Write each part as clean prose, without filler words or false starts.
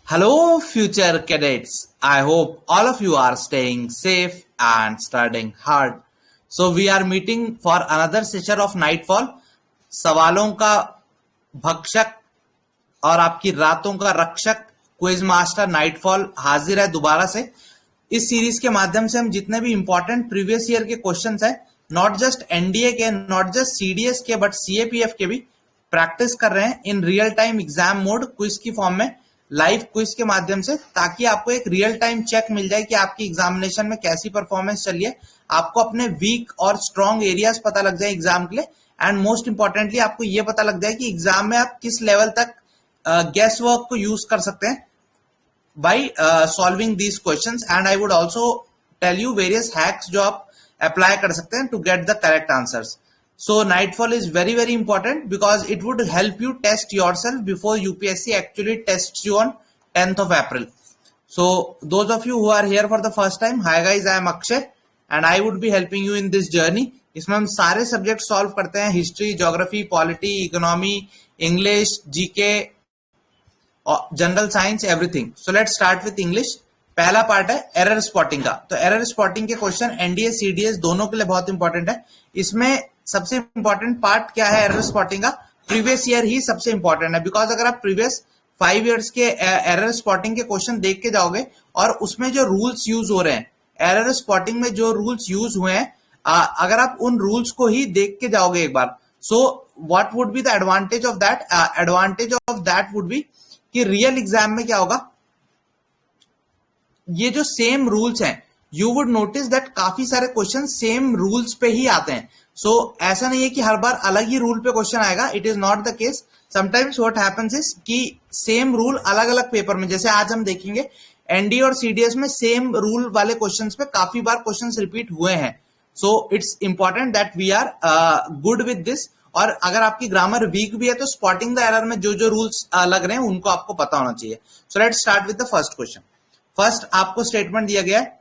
Hello, future cadets. I hope all of you are staying safe and studying hard. So we are meeting for another session of Nightfall. सवालों का भक्षक और आपकी रातों का रक्षक क्विज मास्टर नाइटफॉल हाजिर है दोबारा से। इस सीरीज के माध्यम से हम जितने भी इंपॉर्टेंट प्रीवियस ईयर के क्वेश्चंस हैं, नॉट जस्ट एनडीए के, नॉट जस्ट सीडीएस के, बट सीएपीएफ के भी प्रैक्टिस कर रहे हैं in real time exam mode quiz की फॉर्म में, लाइव क्विज के माध्यम से, ताकि आपको एक रियल टाइम चेक मिल जाए कि आपकी एग्जामिनेशन में कैसी परफॉर्मेंस चली है, आपको अपने वीक और स्ट्रॉन्ग एरियाज पता लग जाए एग्जाम के लिए, एंड मोस्ट इंपॉर्टेंटली आपको ये पता लग जाए कि एग्जाम में आप किस लेवल तक गेस वर्क को यूज कर सकते हैं by solving these questions. And I would also tell you various hacks जो आप apply कर सकते हैं to get the correct answers. So Nightfall is very very important because it would help you test yourself before UPSC actually tests you on 10th of April. So those of you who are here for the first time, hi guys, I am Akshay and I would be helping you in this journey. इसमें हम सारे subject solve करते हैं, history, geography, polity, economy, English, GK, general science, everything. So let's start with English. पहला part है error spotting का. तो error spotting के क्वेश्चन एनडीए सीडीएस दोनों के लिए बहुत इंपॉर्टेंट है. इसमें सबसे इंपॉर्टेंट पार्ट क्या है एरर स्पॉटिंग का? प्रीवियस ईयर ही सबसे इंपॉर्टेंट है, बिकॉज अगर आप प्रीवियस 5 ईयर्स के एरर स्पॉटिंग के क्वेश्चन देख के जाओगे और उसमें जो रूल्स यूज हो रहे हैं, एरर स्पॉटिंग में जो रूल्स यूज हुए हैं, अगर आप उन रूल्स को ही देख के जाओगे एक बार, so what would be the advantage of that? Advantage of that would be कि रियल एग्जाम में क्या होगा, ये जो सेम रूल्स हैं, यू वुड नोटिस दैट काफी सारे क्वेश्चन सेम रूल्स पे ही आते हैं. सो ऐसा नहीं है कि हर बार अलग ही रूल पे क्वेश्चन आएगा. It is not the case. Sometimes what happens is कि सेम रूल अलग अलग पेपर में, जैसे आज हम देखेंगे एनडी और सीडीएस में सेम रूल वाले क्वेश्चंस पे काफी बार क्वेश्चंस रिपीट हुए हैं. So it's important that we are good with this. और अगर आपकी ग्रामर वीक भी है तो स्पॉटिंग द एरर में जो जो रूल्स लग रहे हैं उनको आपको पता होना चाहिए. So let's start with the first question. First आपको स्टेटमेंट दिया गया है,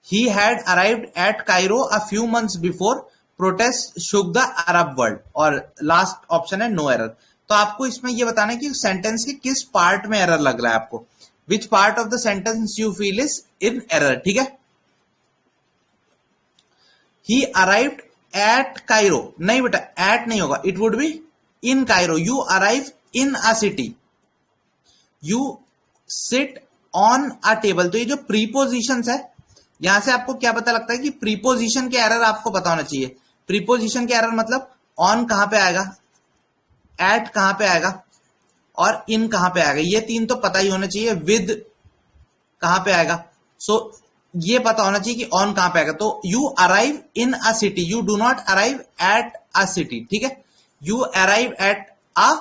he had arrived at Cairo a few months before, protest shook the Arab world. और लास्ट ऑप्शन है नो एरर. तो आपको इसमें यह बताना है कि सेंटेंस के किस पार्ट में एरर लग रहा है आपको. Which part of the sentence you feel is in error. ठीक है, ही अराइव्ड एट कायरो, नहीं बेटा एट नहीं होगा, it would be in Cairo. You arrive in a city, you sit on a table. तो ये जो प्रीपोजिशंस है, यहां से आपको क्या पता लगता है कि प्रीपोजिशन के एरर आपको पता होना चाहिए. प्रीपोजिशन के एरर मतलब ऑन कहां पे आएगा, एट कहां पे आएगा और इन कहां पे आएगा. ये तीन तो पता ही होना चाहिए. विद कहां पे आएगा, सो ये पता होना चाहिए कि ऑन कहां पे आएगा. तो you arrive in a city, you do not arrive at a city. ठीक है, you arrive at a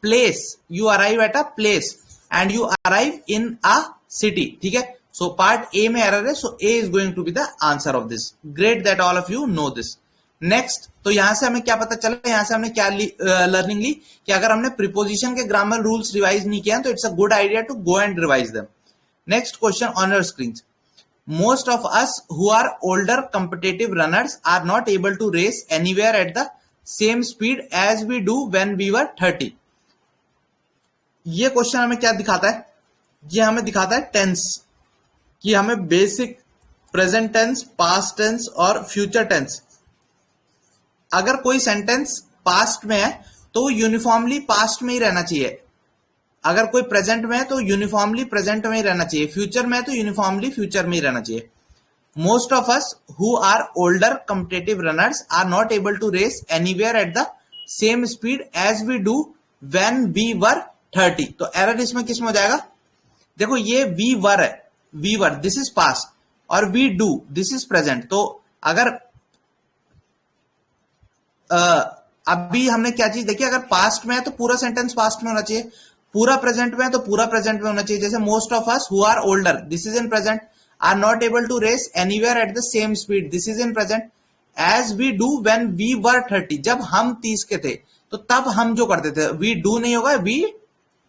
place, you arrive at a place and you arrive in a city. ठीक है, सो पार्ट ए में error है, so A is going to be the answer of this. Great that all of you know this. Next, तो यहां से हमें क्या पता चला, यहां से हमने क्या लर्निंग ली कि अगर हमने प्रीपोजिशन के ग्रामर रूल्स रिवाइज नहीं किया तो it's a good idea to go and revise them. Next question on your screen. Most of us who are older competitive runners are not able to race anywhere at the same speed as we do when we were 30. ये question हमें क्या दिखाता है? ये हमें दिखाता है tense, कि हमें basic present tense, past tense और फ्यूचर टेंस. अगर कोई सेंटेंस पास्ट में है तो यूनिफॉर्मली पास्ट में ही रहना चाहिए. अगर कोई प्रेजेंट में है तो यूनिफॉर्मली प्रेजेंट में ही रहना चाहिए. फ्यूचर में है तो यूनिफॉर्मली फ्यूचर में ही रहना चाहिए. Most of us who are older competitive runners are not able to race anywhere at the same speed as we do when we were 30. तो एरर इसमें किस में हो जाएगा? देखो ये वी वर है, we were this is past, और we do this is present. तो अगर अभी हमने क्या चीज देखी, अगर पास्ट में है तो पूरा सेंटेंस पास्ट में होना चाहिए, पूरा प्रेजेंट में है तो पूरा प्रेजेंट में होना चाहिए. जैसे most of us who are older, this is in present, are not able to race anywhere at the same speed, this is in present, as we do when we were 30. जब हम 30 के थे तो तब हम जो करते थे, वी डू नहीं होगा, we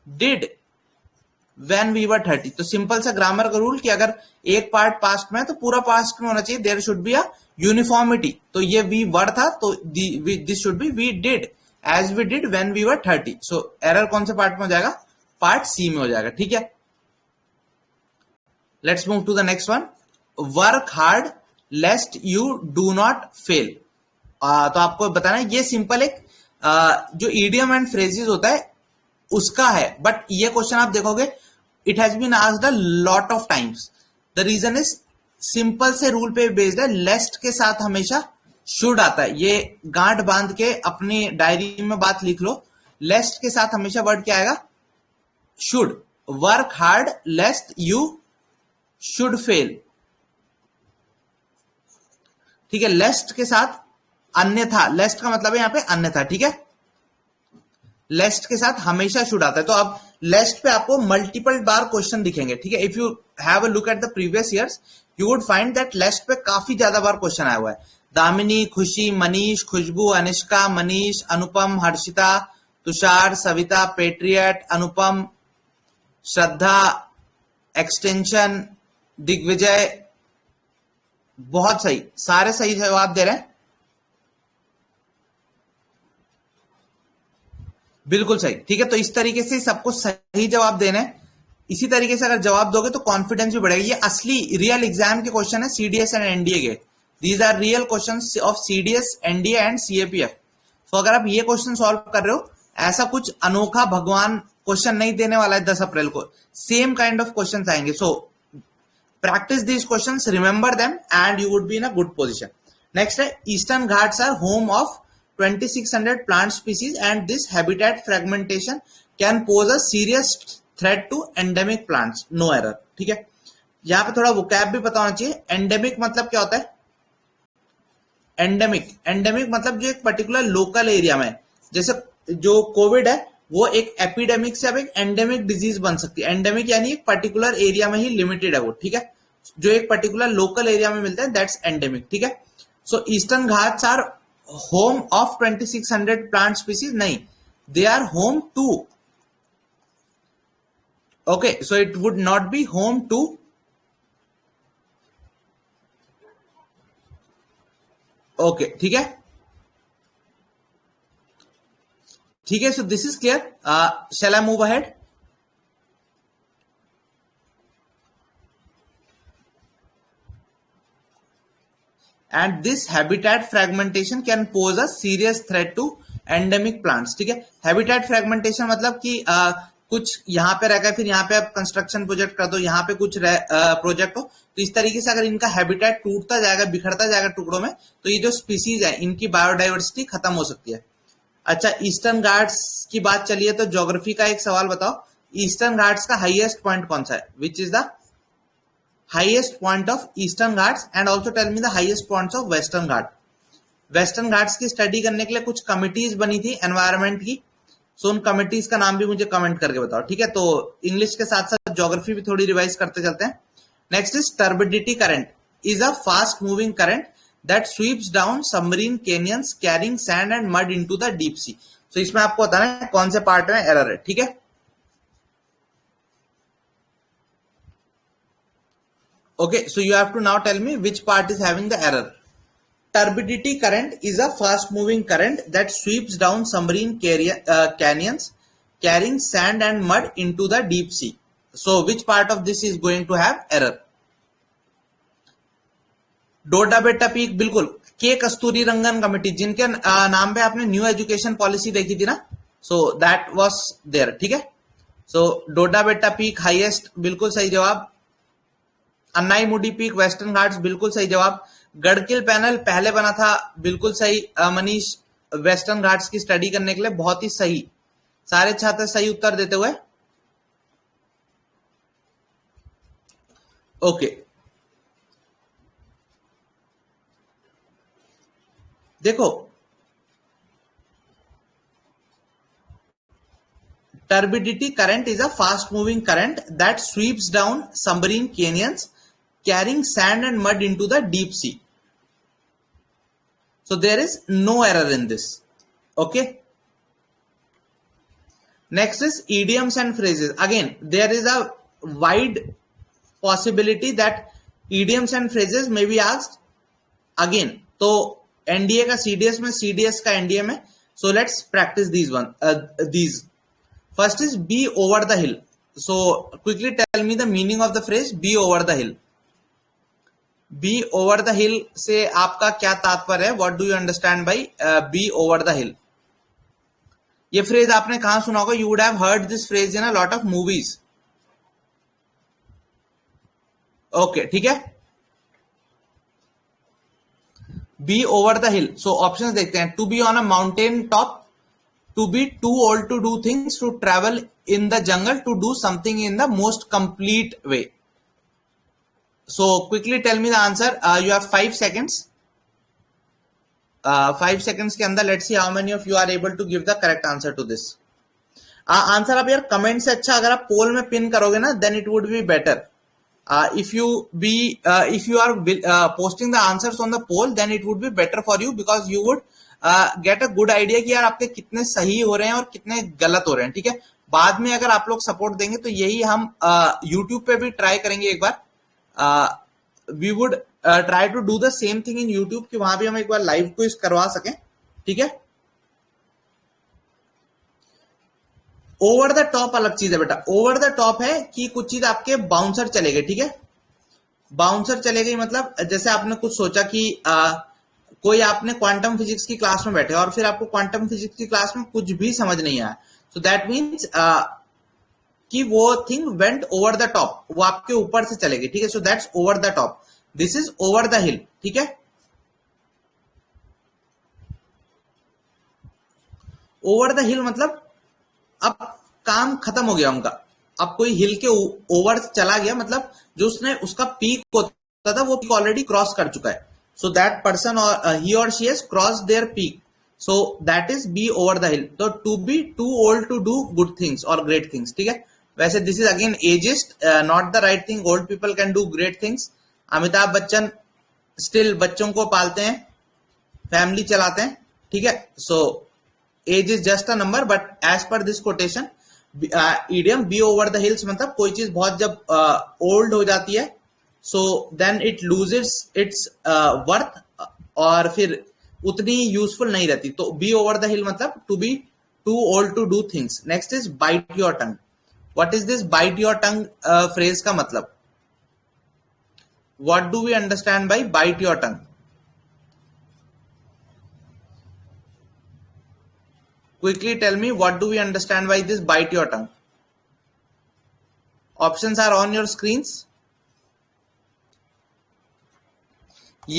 did when we were 30. तो सिंपल सा ग्रामर का रूल कि अगर एक पार्ट पास्ट में है तो पूरा पास्ट में होना चाहिए. There should be a uniformity. तो ये वी वर था तो this should be we did as we did when we were 30. So error कौन से पार्ट में हो जाएगा? पार्ट सी में हो जाएगा. ठीक है, let's move to the next one. Work hard lest you do not fail. तो आपको बताना है, ये सिंपल एक जो इडियम एंड फ्रेजेस होता है उसका है, बट ये क्वेश्चन आप देखोगे it has been asked a lot of times. The reason is simple से रूल पे बेस्ड है. लेस्ट के साथ हमेशा शुड आता है. ये गांठ बांध के अपनी डायरी में बात लिख लो. लेस्ट के साथ हमेशा वर्ड क्या आएगा? Should. Work hard lest you should fail. ठीक है, लेस्ट के साथ अन्यथा. लेस्ट का मतलब है यहां पे अन्यथा. ठीक है, लेस्ट के साथ हमेशा शुड आता है. तो अब लेस्ट पे आपको मल्टीपल बार क्वेश्चन दिखेंगे. ठीक है, if you have a look at the previous years you would find that least पे काफी ज्यादा बार क्वेश्चन आया हुआ है. दामिनी, खुशी, मनीष, खुशबू, अनिष्का, मनीष, अनुपम, हर्षिता, तुषार, सविता, पेट्रियट, अनुपम, श्रद्धा, एक्सटेंशन, दिग्विजय. बहुत सही, सारे सही जवाब दे रहे हैं. बिल्कुल सही. ठीक है, तो इस तरीके से सबको सही जवाब देने हैं. इसी तरीके से अगर जवाब दोगे तो कॉन्फिडेंस भी बढ़ेगा. ये असली रियल एग्जाम के क्वेश्चन है सीडीएस एंड एनडीए के. These are real questions of CDS, NDA and CAPF. तो अगर आप ये क्वेश्चन सॉल्व कर रहे हो, ऐसा कुछ अनोखा भगवान क्वेश्चन नहीं देने वाला है 10 अप्रैल को. सेम काइंड ऑफ क्वेश्चन आएंगे. सो practice these questions, remember them, and you would be in a good position. Next है, Eastern Ghats are home of 2600 plant species and this habitat fragmentation can pose a serious threat to endemic plants. No error. ठीक है, यहाँ पे थोड़ा vocab भी पता होना चाहिए. एंडेमिक मतलब क्या होता है? एंडेमिक मतलब जो एक पर्टिकुलर लोकल एरिया में, जैसे जो कोविड है वो एक एपिडेमिक से अब एक एंडेमिक डिजीज बन सकती है. एंडेमिक यानी एक पर्टिकुलर एरिया में ही लिमिटेड है वो. ठीक है, जो एक पर्टिकुलर लोकल एरिया में मिलता है, दैट्स एंडेमिक. ठीक है, so Eastern Ghats are home of 2600 plant species. नहीं, they are home to. Okay, so it would not be home to. Okay, ठीक है, ठीक है. So this is clear. Shall I move ahead? And this habitat fragmentation can pose a serious threat to endemic plants. ठीक है, habitat fragmentation मतलब कि कुछ यहां पे रह गए, फिर यहां पे आप कंस्ट्रक्शन प्रोजेक्ट कर दो, यहां पे कुछ प्रोजेक्ट हो, तो इस तरीके से अगर इनका हैबिटेट टूटता जाएगा, बिखरता जाएगा टुकड़ों में, तो ये जो स्पीसीज है इनकी बायोडाइवर्सिटी खत्म हो सकती है. अच्छा, ईस्टर्न घाट्स की बात चलिए तो ज्योग्राफी का एक सवाल बताओ. ईस्टर्न घाट्स का हाईएस्ट पॉइंट कौन सा है? Which is the highest point of Eastern Ghats and also tell me the highest points of Western Ghat. Western Ghats की स्टडी करने के लिए कुछ कमिटीज बनी थी एनवायरमेंट की. सो उन कमिटीज का नाम भी मुझे कमेंट करके बताओ. ठीक है, तो इंग्लिश के साथ साथ ज्योग्राफी भी थोड़ी रिवाइज करते चलते हैं. Next is turbidity current is a fast moving current that sweeps down submarine canyons carrying sand and mud into the deep sea. So इसमें आपको बताना है कौन से पार्ट में एरर है. ठीक है, okay, so you have to now tell me which part is having the error. Turbidity current is a fast moving current that sweeps down submarine canyons carrying sand and mud into the deep sea. So which part of this is going to have error? डोडा बेटा peak, बिल्कुल. के कस्तूरी रंगन committee, जिनके नाम पे आपने new education policy देखी थी ना, सो दैट वाज देयर. ठीक है, सो डोडा बेटा पीक हाईएस्ट, बिल्कुल सही जवाब. अन्नाई मुडी पीक, वेस्टर्न घाट्स, बिल्कुल सही जवाब. गढ़किल पैनल पहले बना था, बिल्कुल सही. मनीष, वेस्टर्न घाट्स की स्टडी करने के लिए बहुत ही सही. सारे छात्र सही उत्तर देते हुए. ओके, देखो, turbidity current is a fast moving current that sweeps down submarine canyons carrying sand and mud into the deep sea. So there is no error in this. Okay, next is idioms and phrases. Again, there is a wide possibility that idioms and phrases may be asked again. तो NDA का CDS में, CDS का NDA में. So let's practise these one. These first is be over the hill. So quickly tell me the meaning of the phrase be over the hill. Be over the hill से आपका क्या तात्पर्य है? What do you understand by be over the hill? ये phrase आपने कहां सुना होगा? You would have heard this phrase in a lot of movies. Okay, ठीक है. Be over the hill. So options देखते हैं. To be on a mountain top, to be too old to do things, to travel in the jungle, to do something in the most complete way. So quickly tell me the answer. You have 5 seconds. 5 seconds के अंदर let's see how many of you are able to give the correct answer to this. Answer आप यार comment से अच्छा अगर आप पोल में pin करोगे ना, then it would be better. If you are posting the answers on the poll, then it would be better for you because you would get a good idea कि यार आपके कितने सही हो रहे हैं और कितने गलत हो रहे हैं. ठीक है, बाद में अगर आप लोग सपोर्ट देंगे तो यही हम YouTube पे भी ट्राई करेंगे एक बार. We would try to do the same thing in YouTube कि वहां भी हम एक बार लाइव क्विज करवा सकें. ठीक है. ओवर द टॉप अलग चीज है बेटा. ओवर द टॉप है कि कुछ चीज आपके बाउंसर चले गए. ठीक है, बाउंसर चले गई मतलब जैसे आपने कुछ सोचा कि कोई आपने क्वांटम फिजिक्स की क्लास में बैठे और फिर आपको क्वांटम फिजिक्स की क्लास में कुछ भी समझ नहीं आया. सो दैट मीन्स कि वो thing went over the top, वो आपके ऊपर से चलेगी. ठीक है, so that's over the top. This is over the हिल. ठीक है, ओवर द हिल मतलब अब काम खत्म हो गया उनका. अब कोई हिल के ओवर चला गया मतलब जो उसने उसका पीक होता था वो पीक ऑलरेडी क्रॉस कर चुका है. सो दैट पर्सन और ही और she has cross their peak. So that is be over the hill. तो to be too old to do good things और ग्रेट थिंग्स. ठीक है, वैसे this is again ageist, not the right thing. Old people can do great things. Amitabh Bachchan still बच्चों को पालते हैं, family चलाते हैं. ठीक है, so age is just a number. But age per this quotation idiom B over the hills मतलब कोई चीज बहुत जब ओल्ड हो जाती है so then it loses its worth और फिर उतनी यूजफुल नहीं रहती. तो बी ओवर द हिल मतलब to be too old to do things. Next is bite your tongue. What is this bite your tongue phrase का मतलब? What do we understand by bite your tongue? Quickly tell me what do we understand by this bite your tongue? Options are on your screens.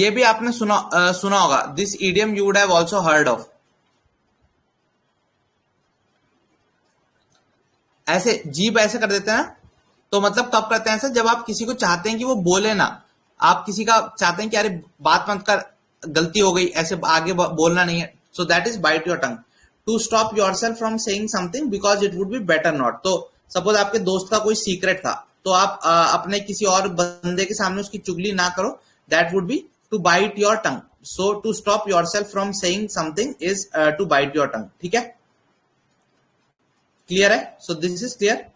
ये भी आपने सुना होगा. This idiom you would have also heard of. ऐसे जीभ ऐसे कर देते हैं ना, तो मतलब कब करते हैं ऐसा? जब आप किसी को चाहते हैं कि वो बोले ना, आप किसी का चाहते हैं कि अरे बात मत कर, गलती हो गई, ऐसे आगे बोलना नहीं है. So that is bite your tongue. To stop yourself from saying something because it would be better not. तो सपोज आपके दोस्त का कोई सीक्रेट था तो आप अपने किसी और बंदे के सामने उसकी चुगली ना करो. That would be to bite your tongue. So to stop yourself from saying something is to bite your tongue. ठीक है, क्लियर है? So this is clear.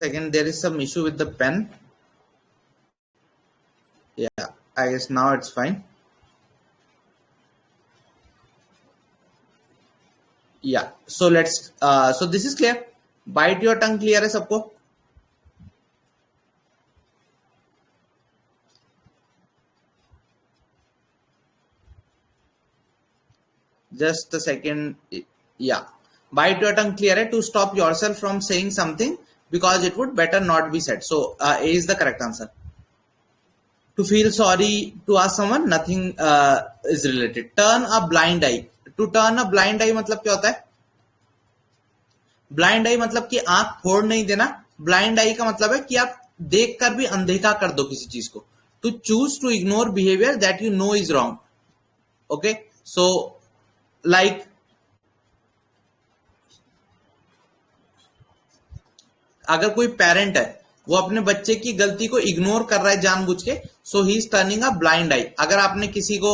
Second, there is some issue with the pen. Yeah, I guess now it's fine. Yeah, so let's so this is clear. Bite your tongue clear है सबको? Just a second. Yeah, bite your tongue clear है. To stop yourself from saying something because it would better not be said. So A is the correct answer. To feel sorry, to ask someone, nothing is related. Turn a blind eye. To turn a blind eye मतलब क्या होता है? Blind आई मतलब कि आंख फोड़ नहीं देना. ब्लाइंड आई का मतलब है कि आप देखकर भी अनदेखा कर दो किसी चीज को. To choose to ignore behaviour that you know is wrong. Okay, so like अगर कोई पेरेंट है वो अपने बच्चे की गलती को इग्नोर कर रहा है जानबूझ के, so he is turning a blind eye. अगर आपने किसी को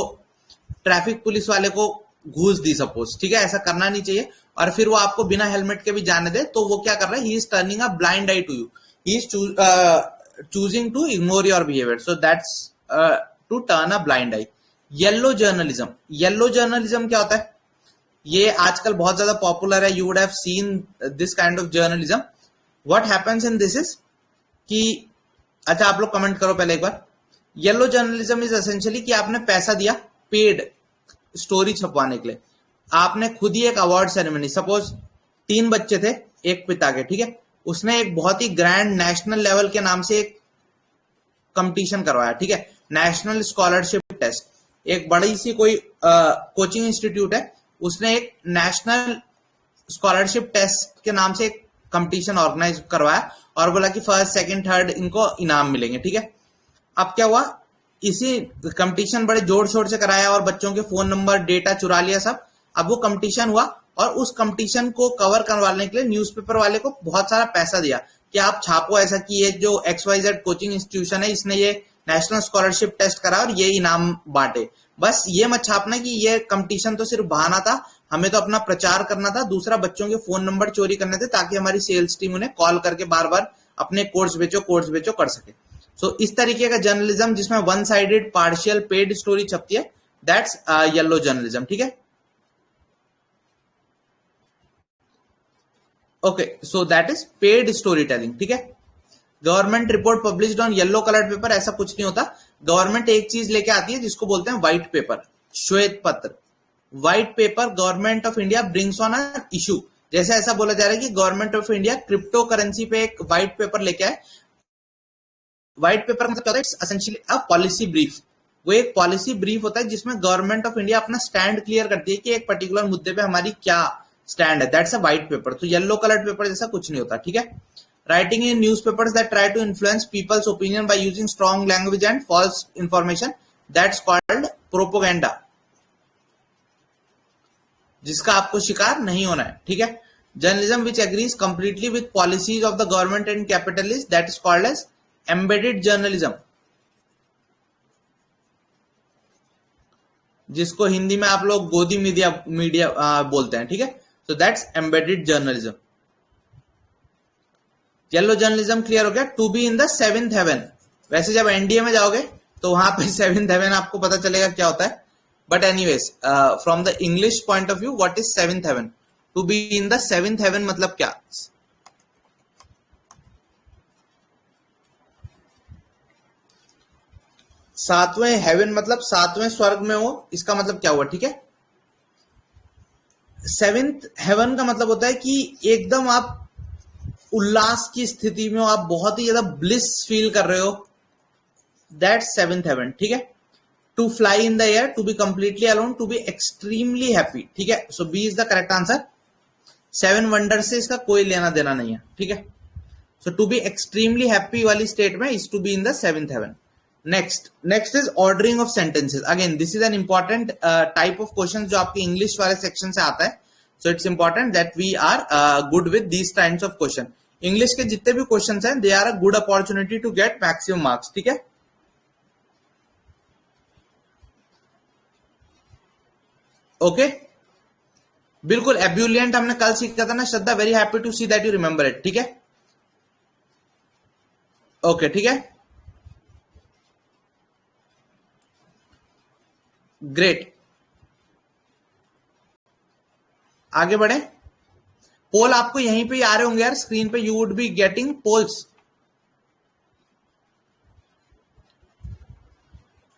ट्रैफिक पुलिस वाले को घूस दी सपोज, ठीक है, ऐसा करना नहीं चाहिए, और फिर वो आपको बिना हेलमेट के भी जाने दे, तो वो क्या कर रहा है? He is turning a blind eye to you. He is choosing to ignore your behaviour. So that's to turn a blind eye. Yellow journalism. Yellow journalism क्या होता है? ये आजकल बहुत ज्यादा पॉपुलर है, you would have seen this kind of journalism. What happens in this is कि, अच्छा आप लोग कमेंट करो पहले एक बार. येलो जर्नलिज्म इज एसेंशियली कि आपने पैसा दिया पेड स्टोरी छपवाने के लिए. आपने खुद ही एक अवार्ड सेरेमनी, सपोज 3 बच्चे थे एक पिता के, ठीक है, उसने एक बहुत ही ग्रैंड नेशनल लेवल के नाम से एक कंपटीशन करवाया, ठीक है, नेशनल स्कॉलरशिप टेस्ट. एक बड़ी सी कोई कोचिंग इंस्टीट्यूट है, उसने एक नेशनल स्कॉलरशिप टेस्ट के नाम से एक कंपटीशन ऑर्गेनाइज करवाया और बोला कि फर्स्ट सेकंड थर्ड इनको इनाम मिलेंगे, ठीक है. अब क्या हुआ, इसी कंपटीशन बड़े जोर शोर से कराया और बच्चों के फोन नंबर डेटा चुरा लिया सब. अब वो कंपटीशन हुआ और उस कंपटीशन को कवर करवाने के लिए न्यूज़पेपर वाले को बहुत सारा पैसा दिया कि आप छापो ऐसा कि ये जो XYZ कोचिंग इंस्टीट्यूशन है इसने ये नेशनल स्कॉलरशिप टेस्ट करा और ये इनाम बांटे. बस ये मत छापना कि ये कंपटीशन तो सिर्फ बहाना था, हमें तो अपना प्रचार करना था, दूसरा बच्चों के फोन नंबर चोरी करने थे ताकि हमारी सेल्स टीम उन्हें कॉल करके बार बार अपने कोर्स बेचो कर सके. सो इस तरीके का जर्नलिज्म जिसमें one sided partial paid story छपती है, दैट्स येलो जर्नलिज्म, ठीक है. Okay, so that is paid story telling, ठीक है. Government report published on yellow coloured paper, ऐसा कुछ नहीं होता. गवर्नमेंट एक चीज लेके आती है जिसको बोलते हैं व्हाइट पेपर, श्वेत पत्र. White paper government of India brings on a issue. जैसे ऐसा बोला जा रहा है कि government of India crypto currency पे एक व्हाइट पेपर लेके आए. व्हाइट पेपर मतलब क्या होता है, it's essentially a policy brief. वो एक पॉलिसी ब्रीफ होता है जिसमें गवर्नमेंट ऑफ इंडिया अपना स्टैंड क्लियर करती है कि एक पर्टिकुलर मुद्दे पे हमारी क्या स्टैंड है. That's a white paper. तो येलो कलर्ड पेपर जैसा कुछ नहीं होता, ठीक है. Writing in newspapers that try to influence people's opinion by using strong language and false information, that's called propaganda, जिसका आपको शिकार नहीं होना है, ठीक है. Journalism which agrees completely with policies of the government and capitalist, that is called as embedded journalism, जिसको हिंदी में आप लोग गोदी मीडिया मीडिया बोलते हैं, ठीक है. So that's embedded journalism. Yellow journalism clear हो गया. To be in the seventh heaven, वैसे जब एनडीए में जाओगे तो वहां पे सेवेंथ हेवन आपको पता चलेगा क्या होता है. But anyways, from the English point of view, what is seventh heaven? To be in the seventh heaven मतलब क्या? सातवें हेवन मतलब सातवें स्वर्ग में हो, इसका मतलब क्या हुआ, ठीक है. सेवेंथ हेवन का मतलब होता है कि एकदम आप उल्लास की स्थिति में हो, आप बहुत ही ज्यादा ब्लिस फील कर रहे हो, दैट सेवेंथ हेवन, ठीक है. To fly in the air, to be completely alone, to be extremely happy, ठीक है. So B is the correct answer. Seven wonder से इसका कोई लेना देना नहीं है, ठीक है. So to be extremely happy वाली स्टेट में is to be in the seventh heaven. Next is ordering of sentences. Again this is an important type of question जो आपके इंग्लिश वाले सेक्शन से आता है. So it's important that we are good with these types of question. English के जितने भी question हैं they are a good opportunity to get maximum marks, ठीक है. ओके, बिल्कुल एब्यूलियंट हमने कल सीखा था ना Shraddha. Very happy to see that you remember it, ठीक है. ओके, ठीक है, ग्रेट. आगे बढ़े. पोल आपको यहीं पे आ रहे होंगे यार स्क्रीन पे. You would be getting polls.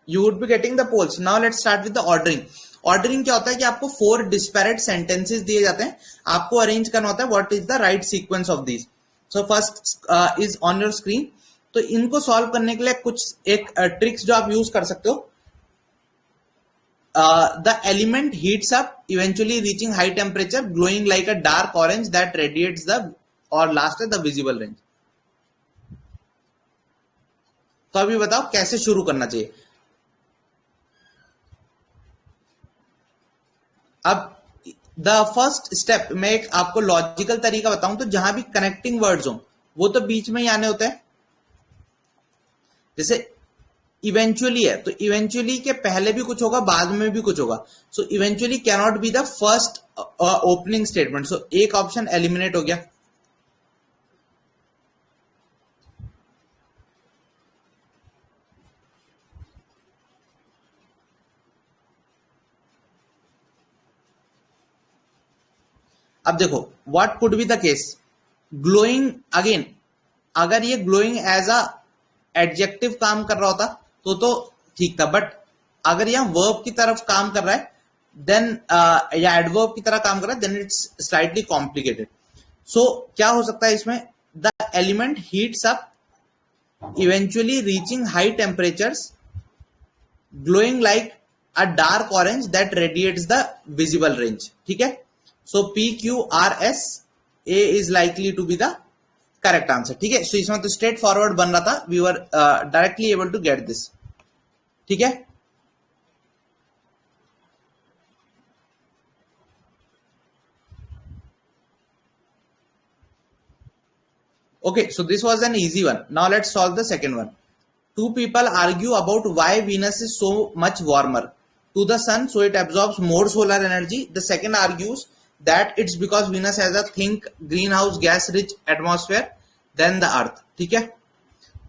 You would be getting the polls. Now let's start with the ordering. Ordering क्या होता है कि आपको 4 डिस्पैरेट सेंटेंसेस दिए जाते हैं, आपको अरेंज करना होता है what is the right sequence of these. So first is on your screen. तो इनको सॉल्व करने के लिए कुछ एक ट्रिक्स जो आप यूज कर सकते हो. The element heats up, eventually reaching high temperature, glowing like a dark orange that radiates the or last the visible range. तो अभी बताओ कैसे शुरू करना चाहिए. अब द फर्स्ट स्टेप, मैं एक आपको लॉजिकल तरीका बताऊं तो जहां भी कनेक्टिंग वर्ड्स हो वो तो बीच में ही आने होते हैं. जैसे इवेंचुअली है तो इवेंचुअली के पहले भी कुछ होगा, बाद में भी कुछ होगा. So eventually cannot be the first opening statement. सो एक ऑप्शन एलिमिनेट हो गया. अब देखो what could be the case, glowing again, अगर ये ग्लोइंग एज अ एडजेक्टिव काम कर रहा होता तो ठीक था, बट अगर यहां वर्ब की तरफ काम कर रहा है देन या एडवर्ब की तरह काम कर रहा है then it's slightly complicated. So क्या हो सकता है इसमें, the element heats up eventually reaching high temperatures glowing like a dark orange that radiates the visible range. ठीक है, so PQRS A is likely to be the correct answer. ठीक है, सो इसमें तो स्ट्रेट फॉरवर्ड बन रहा था, we were directly able to get this. ठीक है, okay, so this was an easy one. Now let's solve the second one. Two people argue about why Venus is so much warmer to the sun, so it absorbs more solar energy. The second argues that it's because Venus has a thick greenhouse gas rich atmosphere than the earth. ठीक है,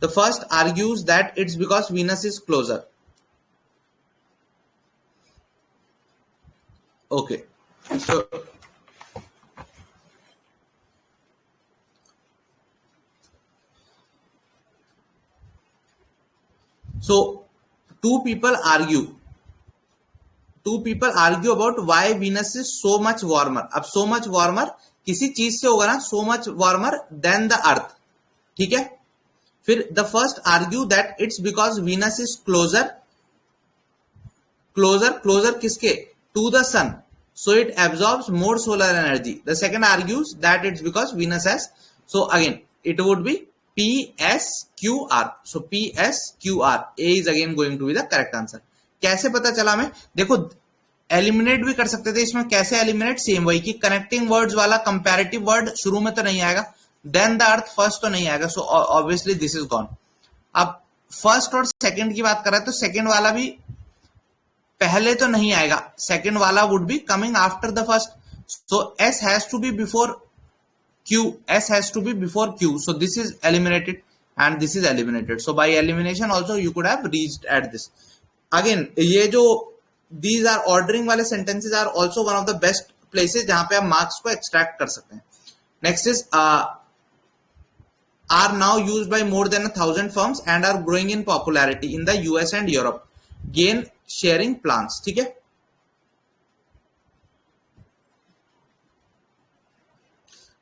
the first argues that it's because Venus is closer. Okay, so two people argue about why Venus is so much warmer. अब so much warmer किसी चीज से होगा ना, so much warmer than the earth. ठीक है, फिर the first argue that it's because Venus is closer किसके, to the sun, so it absorbs more solar energy. The second argues that it's because Venus has, so again it would be PSQR. So PSQR, A is again going to be the correct answer. कैसे पता चला मैं, देखो eliminate भी कर सकते थे इसमें. कैसे एलिमिनेट, सेम वही कि कनेक्टिंग वर्ड्स वाला कंपैरेटिव वर्ड शुरू में तो नहीं आएगा, देन द अर्थ फर्स्ट तो नहीं आएगा, so obviously this is gone. अब फर्स्ट और सेकंड की बात कर रहा है तो सेकंड वाला भी पहले तो नहीं आएगा, सेकंड वाला would be coming after the first. So S has to be before Q, S has to be before Q, so this is eliminated and this is eliminated. So by elimination also you could have reached at this. Again ये जो these are ordering वाले sentences are also one of the best places जहां पे आप marks को extract कर सकते हैं. Next is are now used by more than 1,000 firms and are growing in popularity in the US and Europe. Gain sharing plans. ठीक है,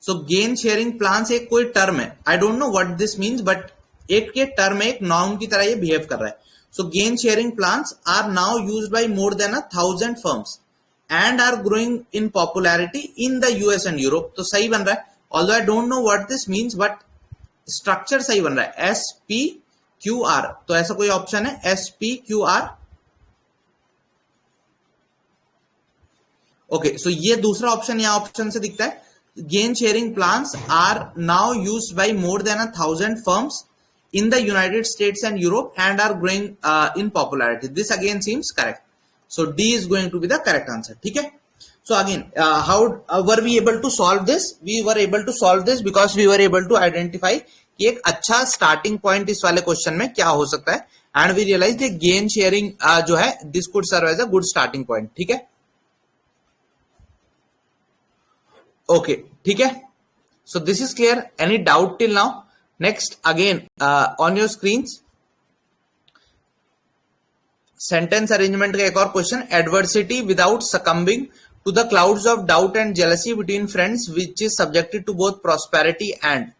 so gain sharing plans एक कोई टर्म है, आई don't know what this means, but एक के term है, एक noun की तरह ये बिहेव कर रहा है. So gain sharing plans are now used by more than 1,000 firms and are growing in popularity in the US and Europe. तो सही बन रहा है, although I don't know what this means, but structure सही बन रहा है. SPQR, तो ऐसा कोई ऑप्शन है SPQR. ओके, सो ये दूसरा ऑप्शन यहां ऑप्शन से दिखता है. Gain sharing plans are now used by more than 1,000 firms in the United States and Europe and are growing in popularity. This again seems correct. So D is going to be the correct answer. ठीक है. So again, how were we able to solve this? We were able to solve this because we were able to identify कि एक अच्छा starting point इस वाले question में क्या हो सकता है, and we realized that gain sharing जो है this could serve as a good starting point. ठीक है. ओके, ठीक है, so this is clear. Any doubt till now? Next again on your screen sentence arrangement का एक और क्वेश्चन. Adversity without succumbing to the clouds of doubt and jealousy between friends which is subjected to both prosperity and.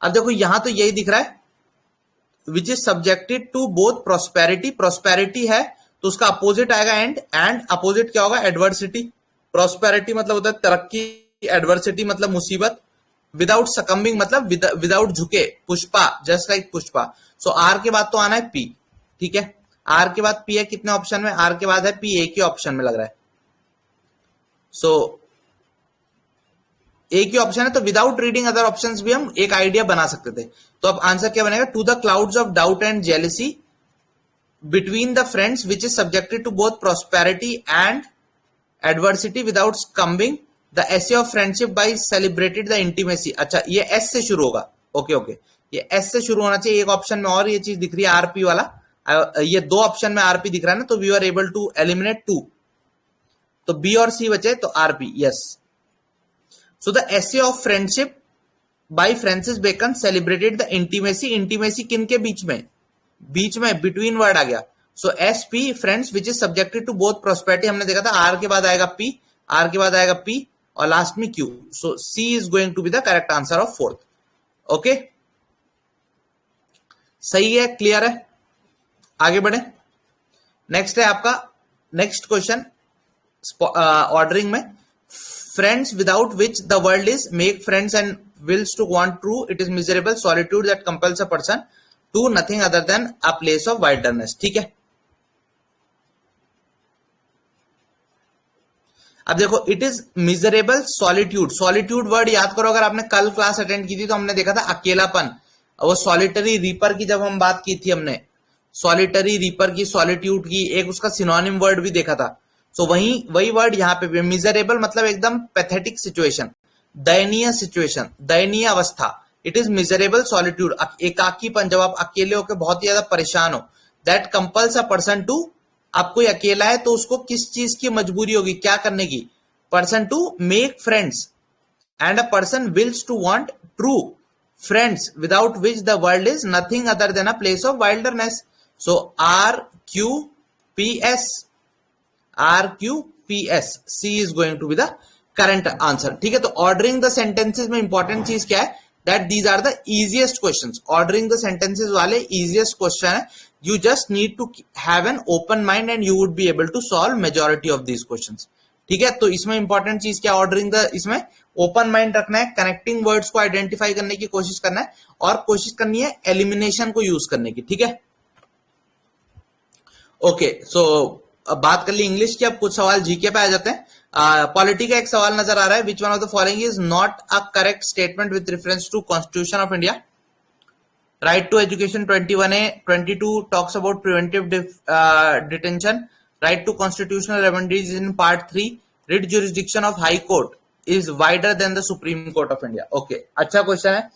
अब देखो यहां तो यही दिख रहा है, which is subjected to both prosperity. Prosperity है तो उसका अपोजिट आएगा एंड अपोजिट क्या होगा, एडवर्सिटी. प्रॉस्पेरिटी मतलब होता है तरक्की, एडवर्सिटी मतलब मुसीबत, विदाउट सकम्बिंग मतलब विदाउट झुके, Pushpa, just like Pushpa. So R के बाद तो आना है पी. ठीक है, आर के बाद पी है कितने ऑप्शन में, आर के बाद है पी एक ही ऑप्शन में लग रहा है. सो एक ही ऑप्शन है, तो विदाउट रीडिंग अदर ऑप्शंस भी हम एक आइडिया बना सकते थे. तो अब आंसर क्या बनेगा, to the clouds of doubt and jealousy between the friends which is subjected to both prosperity and adversity without succumbing the essay of friendship by celebrated the intimacy. अच्छा, ये एस से शुरू होगा. ओके ओके, ये S से शुरू होना चाहिए एक ऑप्शन में, और ये चीज दिख रही है आरपी वाला, ये दो ऑप्शन में आरपी दिख रहा है ना, तो we are able to eliminate 2. तो बी और सी बचे, तो RP. Yes, so the essay of friendship by Francis Bacon celebrated the intimacy, intimacy किन के बीच में, बीच में बिटवीन वर्ड आ गया। So S P friends which is subjected to both prosperity, हमने देखा था आर के बाद आएगा पी, आर के बाद आएगा पी और लास्ट में Q. So C is going to be the correct answer of fourth. Okay, सही है, क्लियर है, आगे बढ़े। नेक्स्ट है आपका नेक्स्ट क्वेश्चन ऑर्डरिंग में, friends without which the world is make friends and wills to want true, it is miserable solitude that compels a person to nothing other than a place of wilderness। ठीक है, अब देखो it is miserable solitude, solitude word याद करो, अगर आपने कल class attend की थी तो हमने देखा था अकेलापन, वो सॉलिटरी रीपर की जब हम बात की थी, हमने सॉलिटरी रीपर की, सॉलिट्यूड की, एक उसका सिनोनिम वर्ड भी देखा था। सो वही वर्ड यहाँ पे भी, मिजरेबल मतलब एकदम पैथेटिक सिचुएशन, दयनीय सिचुएशन, दयनीय अवस्था। इट इज मिजरेबल सॉलिट्यूड, एकाकीपन, जब आप अकेले होकर बहुत ही ज्यादा परेशान हो। That compels a person to, आप कोई अकेला है तो उसको किस चीज की मजबूरी होगी, क्या करने की, person to make friends and a person wills to want true friends without which the world is nothing other than a place of wilderness. So R Q P S, R Q P S, C is going to be the correct answer. ठीक है, तो ordering the sentences में important चीज क्या है, that these are the easiest questions. Ordering the sentences वाले easiest question है, you just need to have an open mind and you would be able to solve majority of these questions. ठीक है, तो इसमें important चीज क्या, ordering the, इसमें open mind रखना है, कनेक्टिंग वर्ड्स को आइडेंटिफाई करने की कोशिश करना है और कोशिश करनी है एलिमिनेशन को यूज करने की। ठीक है, ओके, सो अब बात कर ली इंग्लिश की, अब कुछ सवाल जीके पे आ जाते हैं। पॉलिटी का एक सवाल नजर आ रहा है, which one of the following is not a correct statement with reference to constitution of India. Right to education 21A, 22 talks about preventive detention. Right to constitutional remedies in part 3. Writ jurisdiction of High Court is wider than the Supreme Court of India. Okay, अच्छा question है,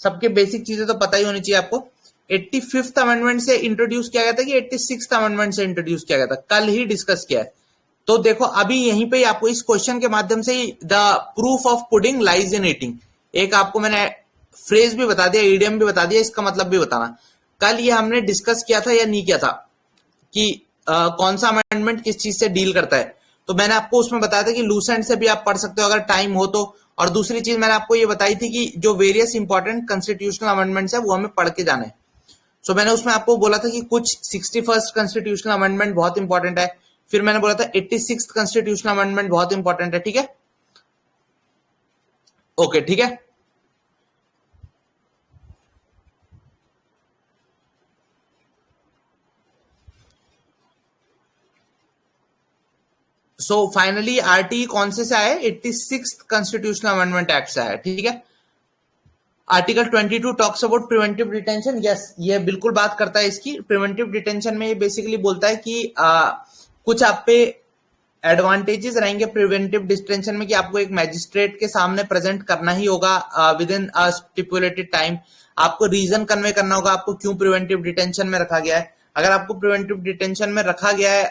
सबके basic चीजें तो पता ही होनी चाहिए आपको। 85th amendment से इंट्रोड्यूस किया गया था कि 86th अमेंडमेंट से इंट्रोड्यूस किया गया था, कल ही डिस्कस किया है। तो देखो अभी यहीं पे आपको इस क्वेश्चन के माध्यम से the proof of pudding lies in eating, एक आपको मैंने फ्रेज भी बता दिया, इडियम भी बता दिया, इसका मतलब भी बताना। कल ये हमने डिस्कस किया था या नहीं किया था कि कौन सा अमेंडमेंट किस चीज से डील करता है, तो मैंने आपको उसमें बताया था कि लूसेंट से भी आप पढ़ सकते हो अगर टाइम हो तो। और दूसरी चीज मैंने आपको ये बताई थी कि जो वेरियस इंपॉर्टेंट कॉन्स्टिट्यूशनल अमेंडमेंट्स है वो हमें पढ़ के जाना है। सो मैंने उसमें आपको बोला था कि कुछ 61st कॉन्स्टिट्यूशनल अमेंडमेंट बहुत इंपॉर्टेंट है, फिर मैंने बोला था 86th कॉन्स्टिट्यूशनल अमेंडमेंट बहुत इंपॉर्टेंट है। ठीक है, ओके, ठीक है, सो फाइनली आरटी कौन से आया है, 86th कॉन्स्टिट्यूशनल अमेंडमेंट एक्ट से आया। ठीक है, article 22 talks about preventive detention. Yes, ये बिल्कुल बात करता है इसकी। प्रिवेंटिव डिटेंशन में ये बेसिकली बोलता है कि कुछ आप पे एडवांटेजेस रहेंगे प्रिवेंटिव डिटेंशन में, कि आपको एक मैजिस्ट्रेट के सामने प्रेजेंट करना ही होगा with in a stipulated time, आपको रीजन कन्वे करना होगा आपको क्यों प्रिवेंटिव डिटेंशन में रखा गया है। अगर आपको प्रिवेंटिव डिटेंशन में रखा गया है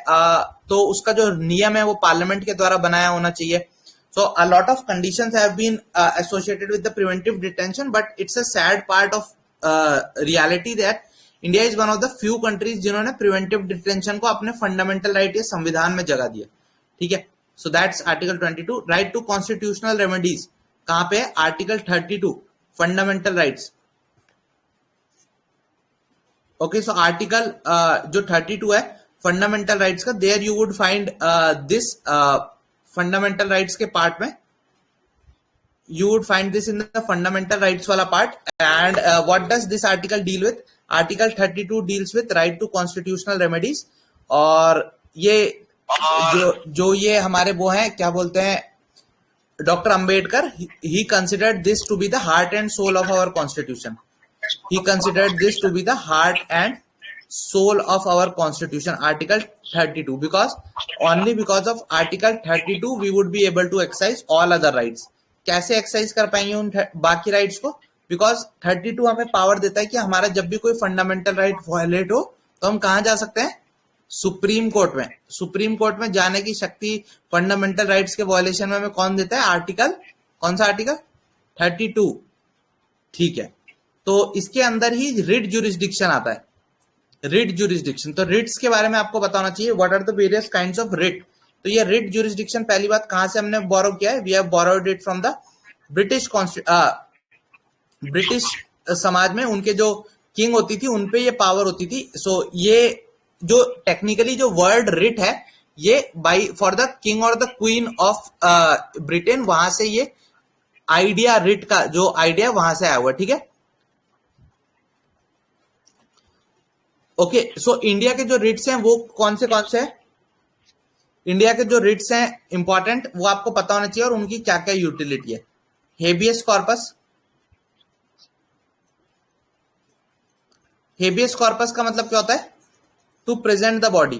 तो उसका जो नियम है वो पार्लियामेंट के द्वारा बनाया होना चाहिए। So a lot of conditions have been associated with the preventive detention, but it's a sad part of reality that India is one of the few countries जिन्होंने preventive detention को अपने fundamental right या संविधान में जगह दिया। ठीक है, so that's article 22. Right to constitutional remedies कहाँ पे है, article 32 fundamental rights। Okay, so article जो 32 है fundamental rights का, there you would find this fundamental rights के पार्ट में you would find this in the fundamental rights वाला part. And what does this article deal with, article 32 deals with right to constitutional remedies. और ये जो ये हमारे वो हैं क्या बोलते हैं, doctor Ambedkar, he considered this to be the heart and soul of our constitution, he considered this to be the heart and soul of our constitution, article 32, because only because of article 32 we would be able to exercise all other rights। कैसे exercise कर पाएंगे उन बाकी rights को, because 32 हमें power देता है कि हमारा जब भी कोई फंडामेंटल राइट वायलेट हो तो हम कहां जा सकते हैं, सुप्रीम कोर्ट में। सुप्रीम कोर्ट में जाने की शक्ति फंडामेंटल राइट्स के वायलेशन में हमें कौन देता है, आर्टिकल कौन सा आर्टिकल? 32। ठीक है, तो इसके अंदर ही रिट ज्यूरिसडिक्शन आता है, रिट ज्यूरिसडिक्शन। तो रिट्स के बारे में आपको बताना चाहिए, what are the various kinds of writ. तो ये रिट ज्यूरिसडिक्शन पहली बात कहां से हमने बोरो किया है? We have borrowed it from the British British समाज में उनके जो किंग होती थी उनपे ये पावर होती थी। सो ये जो टेक्निकली जो वर्ड रिट है ये बाई फॉर द किंग और द क्वीन ऑफ ब्रिटेन, वहां से ये आइडिया रिट का जो आइडिया वहां से आया हुआ, ठीक है। ओके, सो इंडिया के जो रिट्स हैं वो कौन से हैं? इंडिया के जो रिट्स हैं इंपॉर्टेंट, वो आपको पता होना चाहिए और उनकी क्या क्या यूटिलिटी है। हेबियस कॉर्पस, हेबियस कॉर्पस का मतलब क्या होता है? टू प्रेजेंट द बॉडी,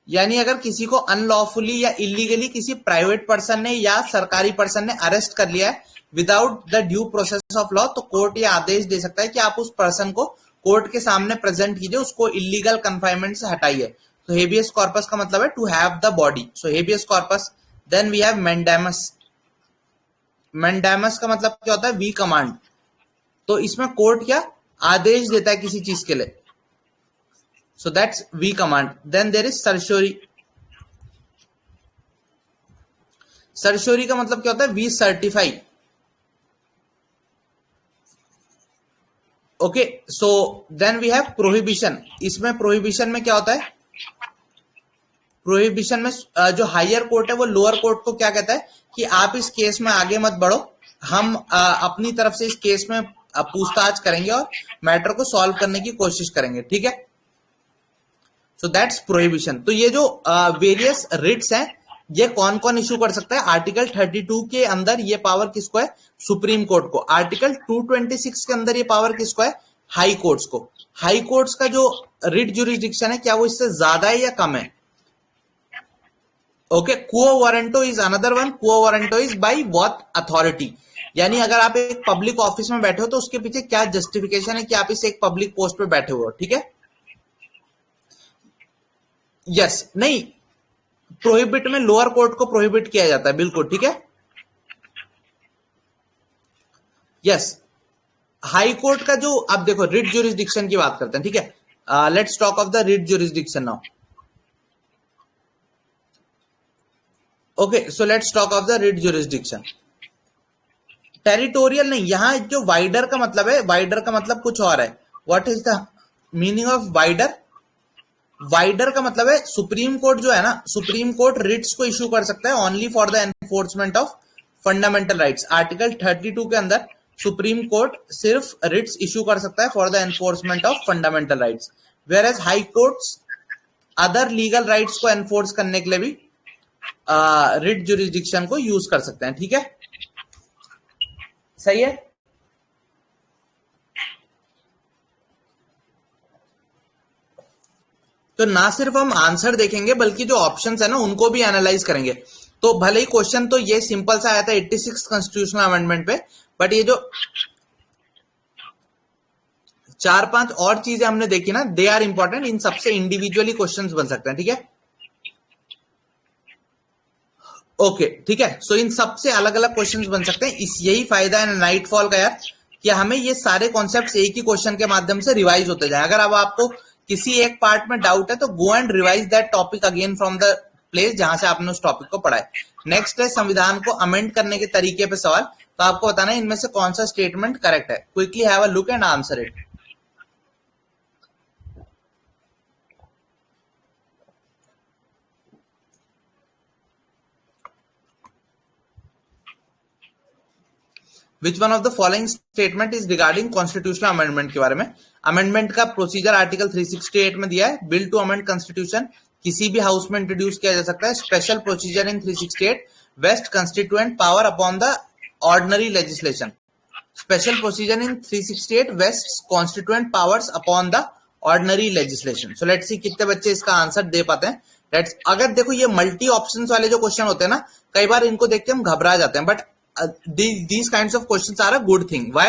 यानी अगर किसी को अनलॉफुली या इलीगली किसी प्राइवेट पर्सन ने या सरकारी पर्सन ने अरेस्ट कर लिया है without the due process of law, तो कोर्ट ये आदेश दे सकता है कि आप उस पर्सन को कोर्ट के सामने प्रेजेंट कीजिए, उसको इलीगल कन्फाइनमेंट से हटाइए। तो हेबियस कॉर्पस का मतलब है to have the body, so habeas corpus. Then we have mandamus, mandamus का मतलब क्या होता है? We command. तो इसमें कोर्ट क्या आदेश देता है किसी चीज के लिए, so that's V command. Then there is certiorari, certiorari का मतलब क्या होता है? We certify. Okay, so then we have prohibition. इसमें prohibition में क्या होता है? प्रोहिबिशन में जो हायर कोर्ट है वो लोअर कोर्ट को क्या कहता है कि आप इस केस में आगे मत बढ़ो, हम अपनी तरफ से इस केस में पूछताछ करेंगे और मैटर को सॉल्व करने की कोशिश करेंगे, ठीक है। So that's prohibition. तो ये जो वेरियस रिट्स हैं ये कौन कौन इश्यू कर सकता है? आर्टिकल 32 के अंदर ये पावर किसको है? सुप्रीम कोर्ट को। आर्टिकल 226 के अंदर ये पावर किसको है? हाई कोर्ट्स को। हाई कोर्ट्स का जो रिट ज्यूरिसडिक्शन है क्या वो इससे ज्यादा है या कम है? Okay, quo warranto is another one. Quo warranto is by what authority, यानी अगर आप एक पब्लिक ऑफिस में बैठे हो तो उसके पीछे क्या जस्टिफिकेशन है कि आप इस एक पब्लिक पोस्ट पे बैठे हुए हो, ठीक है। यस, नहीं, प्रोहिबिट में लोअर कोर्ट को प्रोहिबिट किया जाता है, बिल्कुल ठीक है। यस, हाई कोर्ट का जो आप देखो रिट ज्यूरिसडिक्शन की बात करते हैं, ठीक है। Let's talk of the writ jurisdiction now. Okay, so let's talk of the writ jurisdiction. Territorial नहीं, यहां जो वाइडर का मतलब है, वाइडर का मतलब कुछ और है। What is the meaning of wider? Wider का मतलब है सुप्रीम कोर्ट जो है ना, सुप्रीम कोर्ट रिट्स को इश्यू कर सकता है only for the enforcement of fundamental rights. Article 32 के अंदर सुप्रीम कोर्ट सिर्फ रिट्स इश्यू कर सकता है for the enforcement of fundamental rights, whereas high courts other legal rights को एनफोर्स करने के लिए भी रिट ज्यूरिसडिक्शन को यूज कर सकते हैं, ठीक है। सही है। तो ना सिर्फ हम आंसर देखेंगे बल्कि जो ऑप्शंस है ना उनको भी एनालाइज करेंगे। तो भले ही क्वेश्चन तो ये सिंपल सा आया था 86 कॉन्स्टिट्यूशनल अमेंडमेंट पे, बट ये जो 4-5 और चीजें हमने देखी ना, दे आर इंपॉर्टेंट। इन सबसे इंडिविजुअली क्वेश्चंस बन सकते हैं, ठीक है। ओके, ठीक है। सो इन सबसे अलग अलग क्वेश्चंस बन सकते हैं। इस यही फायदा है नाइटफॉल का यार, कि हमें ये सारे कॉन्सेप्ट्स एक ही क्वेश्चन के माध्यम से रिवाइज होते जाए। अगर अब आपको किसी एक पार्ट में डाउट है तो गो and revise that topic again from the place जहां से आपने उस टॉपिक को पढ़ा है। नेक्स्ट है संविधान को अमेंड करने के तरीके पे सवाल। तो आपको बताना है इनमें से कौन सा स्टेटमेंट करेक्ट है। Quickly have a look and answer it. Which one of the following statement is regarding constitutional amendment के बारे में? अमेंडमेंट का प्रोसीजर आर्टिकल 368 में दिया है। बिल टू अमेंड कॉन्स्टिट्यूशन किसी भी हाउस में इंट्रोड्यूस किया जा सकता है। Special procedure in 368 vest constituent power upon the ordinary legislation. Special procedure in 368 vest constituent powers upon the ordinary legislation. So let's see कितने बच्चे इसका आंसर दे पाते हैं। लेट्स, अगर देखो ये मल्टी ऑप्शन वाले जो क्वेश्चन होते हैं ना, कई बार इनको देख के हम घबरा जाते हैं, but these kinds of questions are a good thing. Why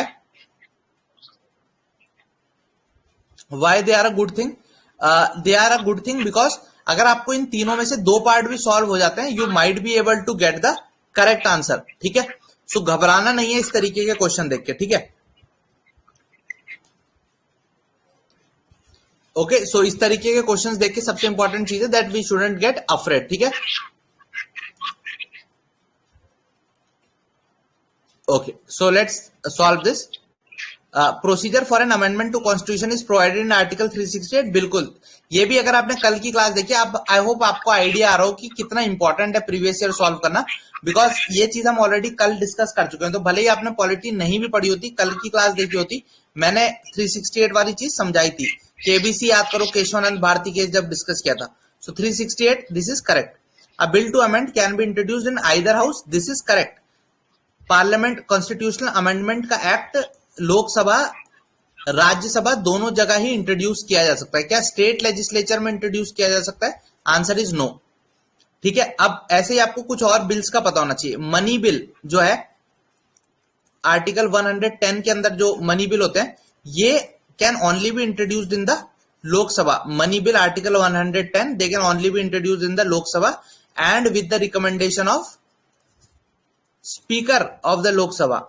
they are a good thing? They are a good thing because अगर आपको इन तीनों में से 2 पार्ट भी सॉल्व हो जाते हैं, you might be able to get the correct answer, ठीक है। सो घबराना नहीं है इस तरीके के क्वेश्चन देख के, ठीक है। ओके, सो इस तरीके के क्वेश्चंस देख के सबसे इंपॉर्टेंट चीज है that we shouldn't get afraid, ठीक है। Okay, so let's solve this. Procedure for an amendment to constitution is provided in article 368। बिल्कुल, ये भी अगर आपने कल की क्लास देखी, आप आई होप आपको आइडिया आ रहा हो कि कितना इंपॉर्टेंट है प्रीवियस ईयर सॉल्व करना, बिकॉज ये चीज हम ऑलरेडी कल डिस्कस कर चुके हैं। तो भले ही आपने पॉलिटी नहीं भी पढ़ी होती, कल की क्लास देखी होती, मैंने 368 वाली चीज समझाई थी। केबीसी याद करो, केशवानंद भारती केस जब डिस्कस किया था। So 368, this is correct. A bill to amend can be introduced in either house, this is correct. Parliament constitutional amendment का एक्ट लोकसभा राज्यसभा दोनों जगह ही इंट्रोड्यूस किया जा सकता है। क्या स्टेट लेजिस्लेचर में इंट्रोड्यूस किया जा सकता है? आंसर इज नो, ठीक है। अब ऐसे ही आपको कुछ और बिल्स का पता होना चाहिए। मनी बिल जो है आर्टिकल 110 के अंदर जो मनी बिल होते हैं, ये can only B introduced in the Lok Sabha. Money bill article 110 they can only B introduced in the Lok Sabha and with the recommendation of speaker of the Lok Sabha.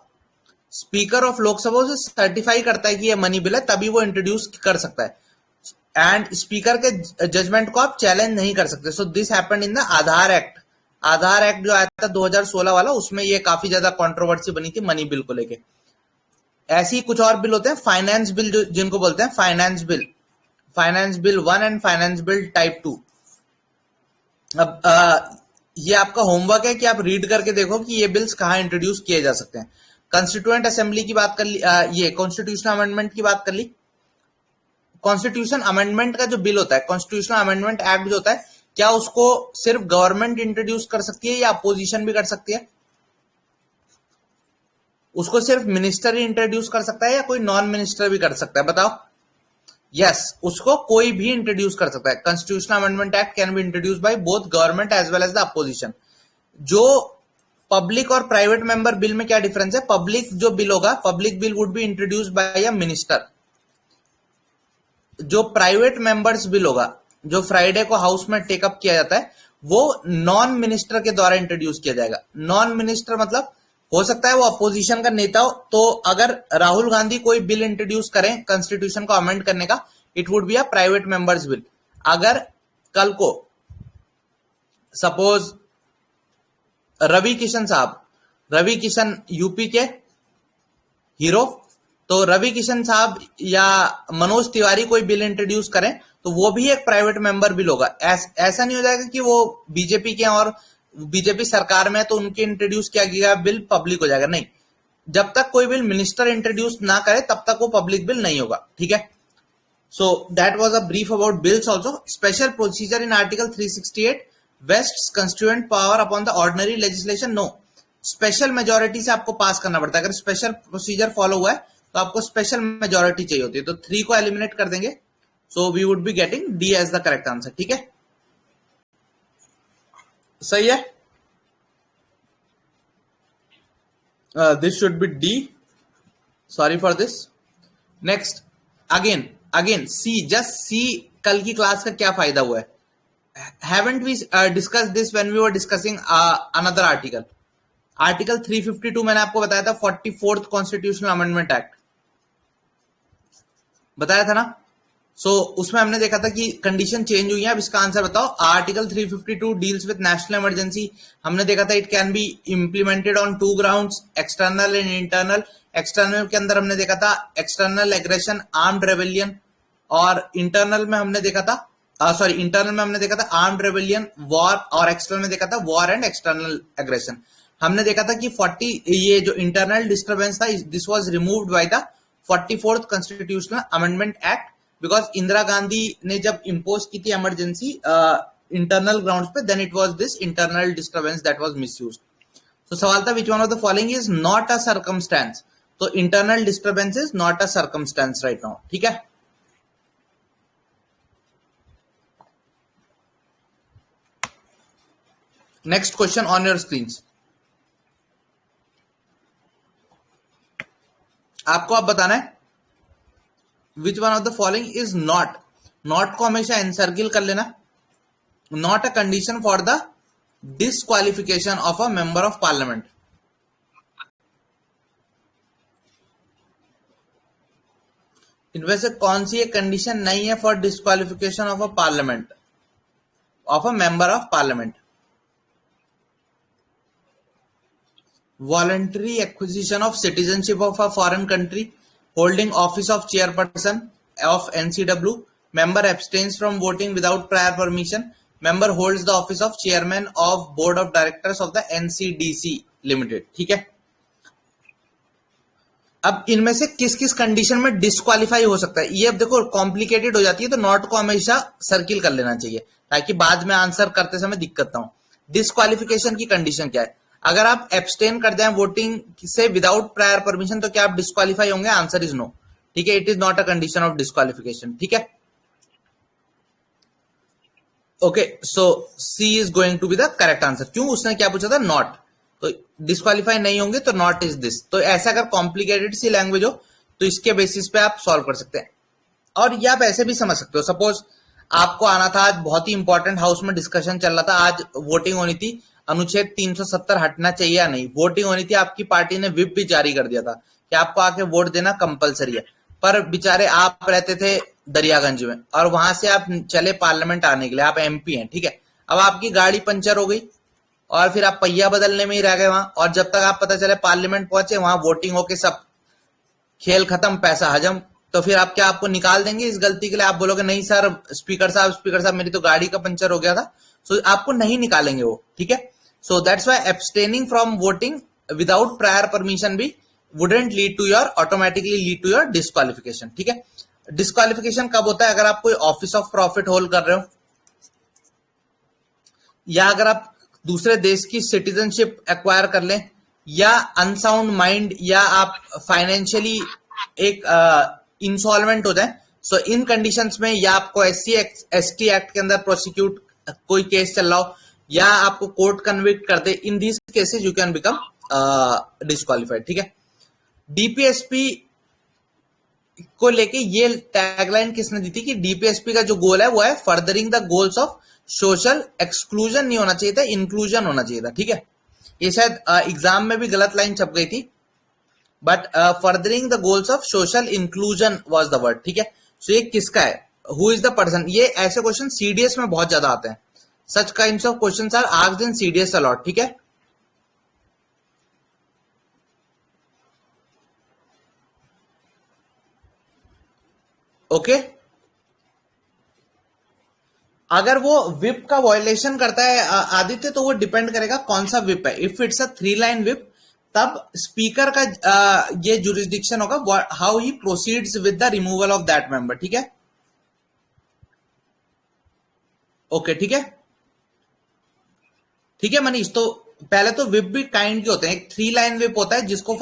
Speaker of Lok Sabha उसे certify करता है कि ये मनी बिल है, तभी वो इंट्रोड्यूस कर सकता है। एंड स्पीकर के जजमेंट को आप चैलेंज नहीं कर सकते। So this happened in the Aadhaar act. Aadhaar act जो आया था 2016 वाला, उसमें ये काफी ज्यादा कंट्रोवर्सी बनी थी मनी बिल को लेके। ऐसे ही कुछ और बिल होते हैं, फाइनेंस बिल जो जिनको बोलते हैं finance bill 1 and finance bill type 2। अब ये आपका होमवर्क है कि आप रीड करके देखो कि ये बिल्स कहां इंट्रोड्यूस किए जा सकते हैं। कॉन्स्टिट्यूएंट असेंबली की बात कर ली, ये कॉन्स्टिट्यूशन अमेंडमेंट की बात कर ली। कॉन्स्टिट्यूशन अमेंडमेंट का जो बिल होता है, कॉन्स्टिट्यूशनल अमेंडमेंट एक्ट जो होता है, क्या उसको सिर्फ गवर्नमेंट इंट्रोड्यूस कर सकती है या अपोजिशन भी कर सकती है? उसको सिर्फ मिनिस्टर ही इंट्रोड्यूस कर सकता है या कोई नॉन मिनिस्टर भी कर सकता है? बताओ। यस, उसको कोई भी इंट्रोड्यूस कर सकता है। Constitutional amendment act can be introduce by both government as well as the opposition. जो पब्लिक और प्राइवेट मेंबर बिल में क्या डिफरेंस है? पब्लिक जो बिल होगा, public bill would be introduce by a minister. जो प्राइवेट मेंबर्स बिल होगा, जो फ्राइडे को हाउस में टेकअप किया जाता है, वो नॉन मिनिस्टर के द्वारा इंट्रोड्यूस किया जाएगा। नॉन मिनिस्टर मतलब हो सकता है वो अपोजिशन का नेता हो। तो अगर राहुल गांधी कोई बिल इंट्रोड्यूस करें कॉन्स्टिट्यूशन को अमेंड करने का, it would be a private members bill. अगर कल को सपोज रवि किशन साहब, रवि किशन यूपी के हीरो, तो रवि किशन साहब या मनोज तिवारी कोई बिल इंट्रोड्यूस करें तो वो भी एक प्राइवेट मेंबर बिल होगा। ऐसा नहीं हो जाएगा कि वो बीजेपी के और बीजेपी सरकार में तो उनके इंट्रोड्यूस किया गया बिल पब्लिक हो जाएगा, नहीं। जब तक कोई बिल मिनिस्टर इंट्रोड्यूस ना करे तब तक वो पब्लिक बिल नहीं होगा, ठीक है। So that was a brief about bills also. Special procedure in article 368 vests constituent power upon the ordinary legislation, no. Special majority से आपको पास करना पड़ता है। अगर स्पेशल प्रोसीजर फॉलो हुआ है तो आपको स्पेशल मेजोरिटी चाहिए होती है। तो 3 को एलिमिनेट कर देंगे, so we would be getting D as the correct answer, ठीक है। सही है, this should be D, sorry for this. Next, again C, just see कल की क्लास का क्या फायदा हुआ है? haven't we discussed this when we were discussing another article? Article 352 मैंने आपको बताया था, 44th कॉन्स्टिट्यूशनल अमेंडमेंट एक्ट बताया था ना। उसमें हमने देखा था कि कंडीशन चेंज हुई है। अब इसका आंसर बताओ। Article 352 deals with national emergency. हमने देखा था it can be implemented on 2 grounds, external and internal. External के अंदर हमने देखा था एक्सटर्नल एग्रेशन, आर्म्ड रेबेलियन, और इंटरनल में हमने देखा था इंटरनल में हमने देखा था आर्म्ड रेबेलियन, वॉर, और एक्सटर्नल में देखा था वॉर एंड एक्सटर्नल एग्रेशन। हमने देखा था कि 40 ये जो इंटरनल डिस्टर्बेंस था, this was removed by the 44th constitutional amendment act, because Indira Gandhi ने जब इंपोज की थी इमरजेंसी इंटरनल ग्राउंड्स पे, then it was this internal disturbance that was misused. तो सवाल था which one of the following is not a circumstance. तो internal disturbance is not a circumstance right now, ठीक है। Next question on your screen. आपको आप बताना है which one of the following is not. Not को हमेशा एनसर्किल कर लेना। Not a condition for the disqualification of a member of parliament. इनमें से कौन सी एक कंडीशन नहीं है for disqualification of a parliament, of a member of parliament? Voluntary acquisition of citizenship of a foreign country, holding office of chairperson of NCW, member abstains from voting without prior permission, member holds the office of chairman of board of directors of the NCDC Limited। ठीक है, अब इनमें से किस किस condition में disqualify हो सकता है, ये अब देखो कॉम्प्लिकेटेड हो जाती है, तो नॉट को हमेशा सर्किल कर लेना चाहिए ताकि बाद में आंसर करते समय दिक्कत ना हो। डिस्क्वालिफिकेशन की कंडीशन क्या है? अगर आप एब्सटेन कर जाएं वोटिंग से विदाउट प्रायर परमिशन तो क्या आप डिस्क्वालीफाई होंगे? Answer is no. ठीक है, it is not a condition of disqualification. ठीक है, okay, so C is going to be the correct answer. क्यों? उसने क्या पूछा था? नॉट। तो डिस्क्वालीफाई नहीं होंगे तो नॉट इज दिस। तो ऐसा अगर कॉम्प्लिकेटेड सी लैंग्वेज हो तो इसके बेसिस पे आप सॉल्व कर सकते हैं। और ये आप ऐसे भी समझ सकते हो, सपोज आपको आना था, आज बहुत ही इंपॉर्टेंट हाउस में डिस्कशन चल रहा था, आज वोटिंग होनी थी, अनुच्छेद 370 हटना चाहिए या नहीं, वोटिंग होनी थी, आपकी पार्टी ने व्हिप भी जारी कर दिया था कि आपको आके वोट देना कंपलसरी है, पर बेचारे आप रहते थे दरियागंज में और वहां से आप चले पार्लियामेंट आने के लिए, आप एमपी हैं, ठीक है, अब आपकी गाड़ी पंचर हो गई और फिर आप पहिया बदलने में ही रह गए वहां, और जब तक आप पता चले पार्लियामेंट पहुंचे, वहां वोटिंग होके सब खेल खत्म, पैसा हजम, तो फिर आप क्या आपको निकाल देंगे इस गलती के लिए? आप बोलोगे नहीं सर स्पीकर साहब मेरी तो गाड़ी का पंचर हो गया था, सो आपको नहीं निकालेंगे वो। ठीक है, so that's why abstaining from voting without prior permission भी wouldn't lead to your automatically lead to your disqualification. ठीक है, डिस्क्वालिफिकेशन कब होता है? अगर आप कोई ऑफिस ऑफ प्रॉफिट होल्ड कर रहे हो, या अगर आप दूसरे देश की सिटीजनशिप एक्वायर कर लें, या अनसाउंड माइंड, या आप फाइनेंशियली एक इंसॉल्वेंट हो जाए। सो इन कंडीशंस में, या आपको एससी एसटी एक्ट के अंदर प्रोसिक्यूट कोई केस चल रहा हो, या आपको कोर्ट कन्विक्ट कर दे, in these cases you can become disqualified. ठीक है, डीपीएसपी को लेके ये टैगलाइन किसने दी थी कि डीपीएसपी का जो गोल है वो है furthering the goals of social exclusion, नहीं होना चाहिए था, इंक्लूजन होना चाहिए था। ठीक है, ये शायद एग्जाम में भी गलत लाइन छप गई थी, but furthering the goals of social inclusion was the word. ठीक है, सो ये किसका है? Who is the person? ये ऐसे क्वेश्चन सीडीएस में बहुत ज्यादा आते हैं, such kinds of questions are asked in CDS a lot. ठीक है, ओके, अगर वो विप का वायलेशन करता है आदित्य, तो वो डिपेंड करेगा कौन सा विप है। If it's a 3 line whip, तब स्पीकर का ये जुरिस्डिक्शन होगा how he proceeds with the removal of that member. ठीक है, ओके, ठीक है, ठीक है मनीष। तो पहले तो विप भी काइंड के होते हैं, एक 3 लाइन विप होता है जिसको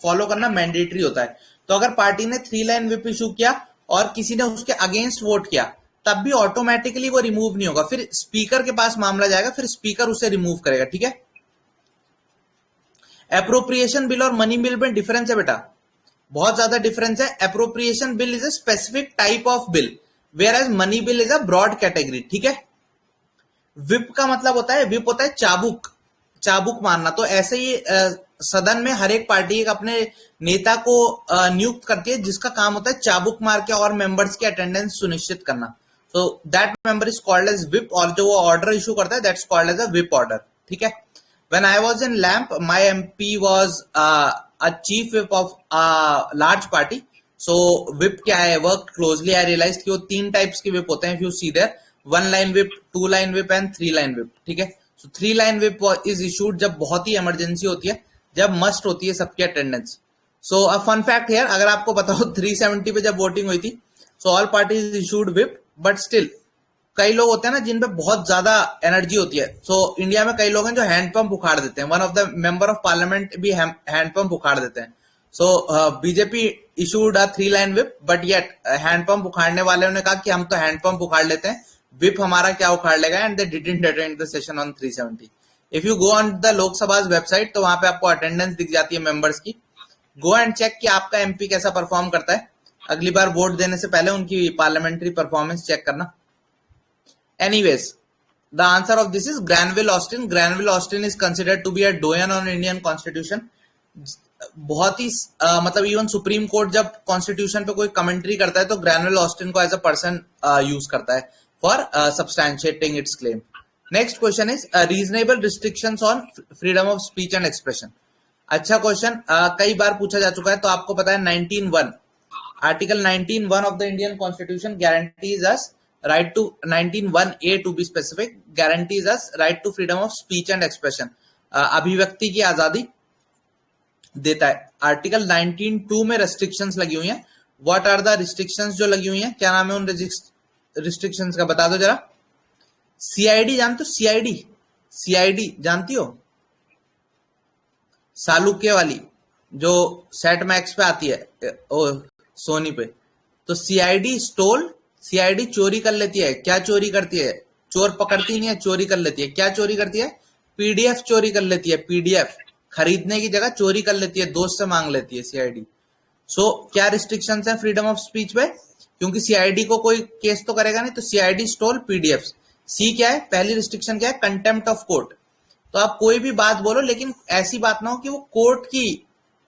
फॉलो करना मैंडेटरी होता है। तो अगर पार्टी ने 3 लाइन विप इशू किया और किसी ने उसके अगेंस्ट वोट किया, तब भी ऑटोमेटिकली वो रिमूव नहीं होगा, फिर स्पीकर के पास मामला जाएगा, फिर स्पीकर उसे रिमूव करेगा। ठीक है, एप्रोप्रिएशन बिल और मनी बिल में डिफरेंस है बेटा, बहुत ज्यादा डिफरेंस है। Appropriation bill is a specific type of bill, whereas money bill is a broad category. ठीक है, विप का मतलब होता है, विप होता है चाबुक, चाबुक मारना। तो ऐसे ही सदन में हर एक पार्टी एक अपने नेता को नियुक्त करती है जिसका काम होता है चाबुक मार के और मेंबर्स की अटेंडेंस सुनिश्चित करना। So that member is called as whip, और जो वो ऑर्डर इशू करता है that's called as a whip order. ठीक है, when I was in lamp, my MP was a chief whip of large party. So whip क्या है? Work closely, आई realise कि वो 3 टाइप्स के विप होते हैं, if you see there, 1 line whip, 2 line whip and 3 line whip. ठीक है, so 3 line whip is issued जब बहुत ही इमरजेंसी होती है, जब मस्ट होती है सबकी attendance. So a fun fact here, अगर आपको पता हो 370 पे जब वोटिंग हुई थी, so all parties issued whip, but still कई लोग होते हैं ना जिनपे बहुत ज्यादा एनर्जी होती है। सो इंडिया में कई लोग हैं जो हैंडपंप उखाड़ देते हैं, one of the member of parliament भी हैंडपंप उखाड़ देते हैं। So BJP issued a 3 line whip, but yet hand pump उखाड़ने वाले ने कहा कि हम तो हैंडपंप उखाड़ लेते हैं, विप हमारा क्या उखाड़ लेगा, and they didn't attend the session on 370। If you go on the Lok Sabha website, तो वहां पे आपको अटेंडेंस दिख जाती है मेंबर्स की, गो एंड चेक कि आपका एमपी कैसा परफॉर्म करता है। अगली बार वोट देने से पहले उनकी पार्लियामेंट्री परफॉर्मेंस चेक करना। Anyways, the answer of this is Granville Austin. Granville Austin is considered to be a doyen on Indian constitution. बहुत ही मतलब इवन सुप्रीम कोर्ट जब कॉन्स्टिट्यूशन पे कोई कमेंट्री करता है तो ग्रैनविल ऑस्टिन को एज अ पर्सन यूज करता है for substantiating its claim. Next question is reasonable restrictions on freedom of speech and expression. अच्छा क्वेश्चन, कई बार पूछा जा चुका है. तो आपको पता है 19(1) article 19(1) of the Indian constitution guarantees us right to 19(1)(a) to be specific guarantees us right to freedom of speech and expression. अभिव्यक्ति की आजादी देता है. आर्टिकल 19(2) में रिस्ट्रिक्शंस लगी हुई हैं. व्हाट आर द रिस्ट्रिक्शंस जो लगी हुई हैं, क्या नाम है उन रिस्ट्रिक्शंस का, बता दो जरा. सीआईडी जानते हो? सीआईडी जानती हो? सालुक्य वाली जो सेट मैक्स पे आती है सोनी पे. तो सीआईडी स्टोल, सीआईडी चोरी कर लेती है. क्या चोरी करती है? चोर पकड़ती नहीं है, चोरी कर लेती है. क्या चोरी करती है? पीडीएफ चोरी कर लेती है. पीडीएफ खरीदने की जगह चोरी कर लेती है, दोस्त से मांग लेती है सीआईडी. सो क्या रिस्ट्रिक्शंस हैं फ्रीडम ऑफ स्पीच पे? क्योंकि सीआईडी को कोई केस तो करेगा नहीं, तो सीआईडी स्टोल पीडीएफ. सी क्या है? पहली रिस्ट्रिक्शन क्या है? Contempt of court. तो आप कोई भी बात बोलो लेकिन ऐसी बात ना हो कि वो कोर्ट की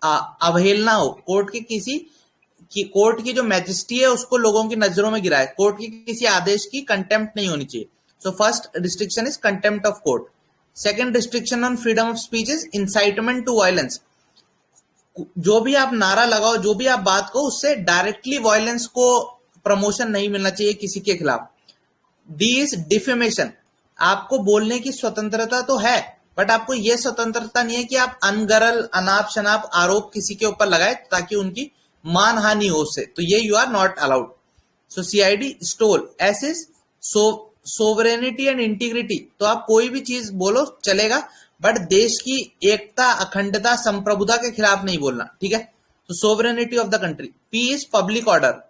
अवहेलना हो, कोर्ट की जो मैजिस्ट्री है उसको लोगों की नजरों में गिराए. कोर्ट की किसी आदेश की कंटेम्प्ट नहीं होनी चाहिए. So first restriction is contempt of court. Second restriction on freedom of speech is incitement to violence. जो भी आप नारा लगाओ, जो भी आप बात को, उससे डायरेक्टली वायलेंस को प्रमोशन नहीं मिलना चाहिए किसी के खिलाफ. D is defamation. आपको बोलने की स्वतंत्रता तो है, बट आपको यह स्वतंत्रता नहीं है कि आप अनगरल अनाप शनाप आरोप किसी के ऊपर लगाए ताकि उनकी मानहानि हो उससे. तो ये you are not allowed. So CID stole. S is sovereignty and integrity. तो आप कोई भी चीज बोलो चलेगा, बट देश की एकता, अखंडता, संप्रभुता के खिलाफ नहीं बोलना. ठीक है. तो sovereignty of the country. P is public order.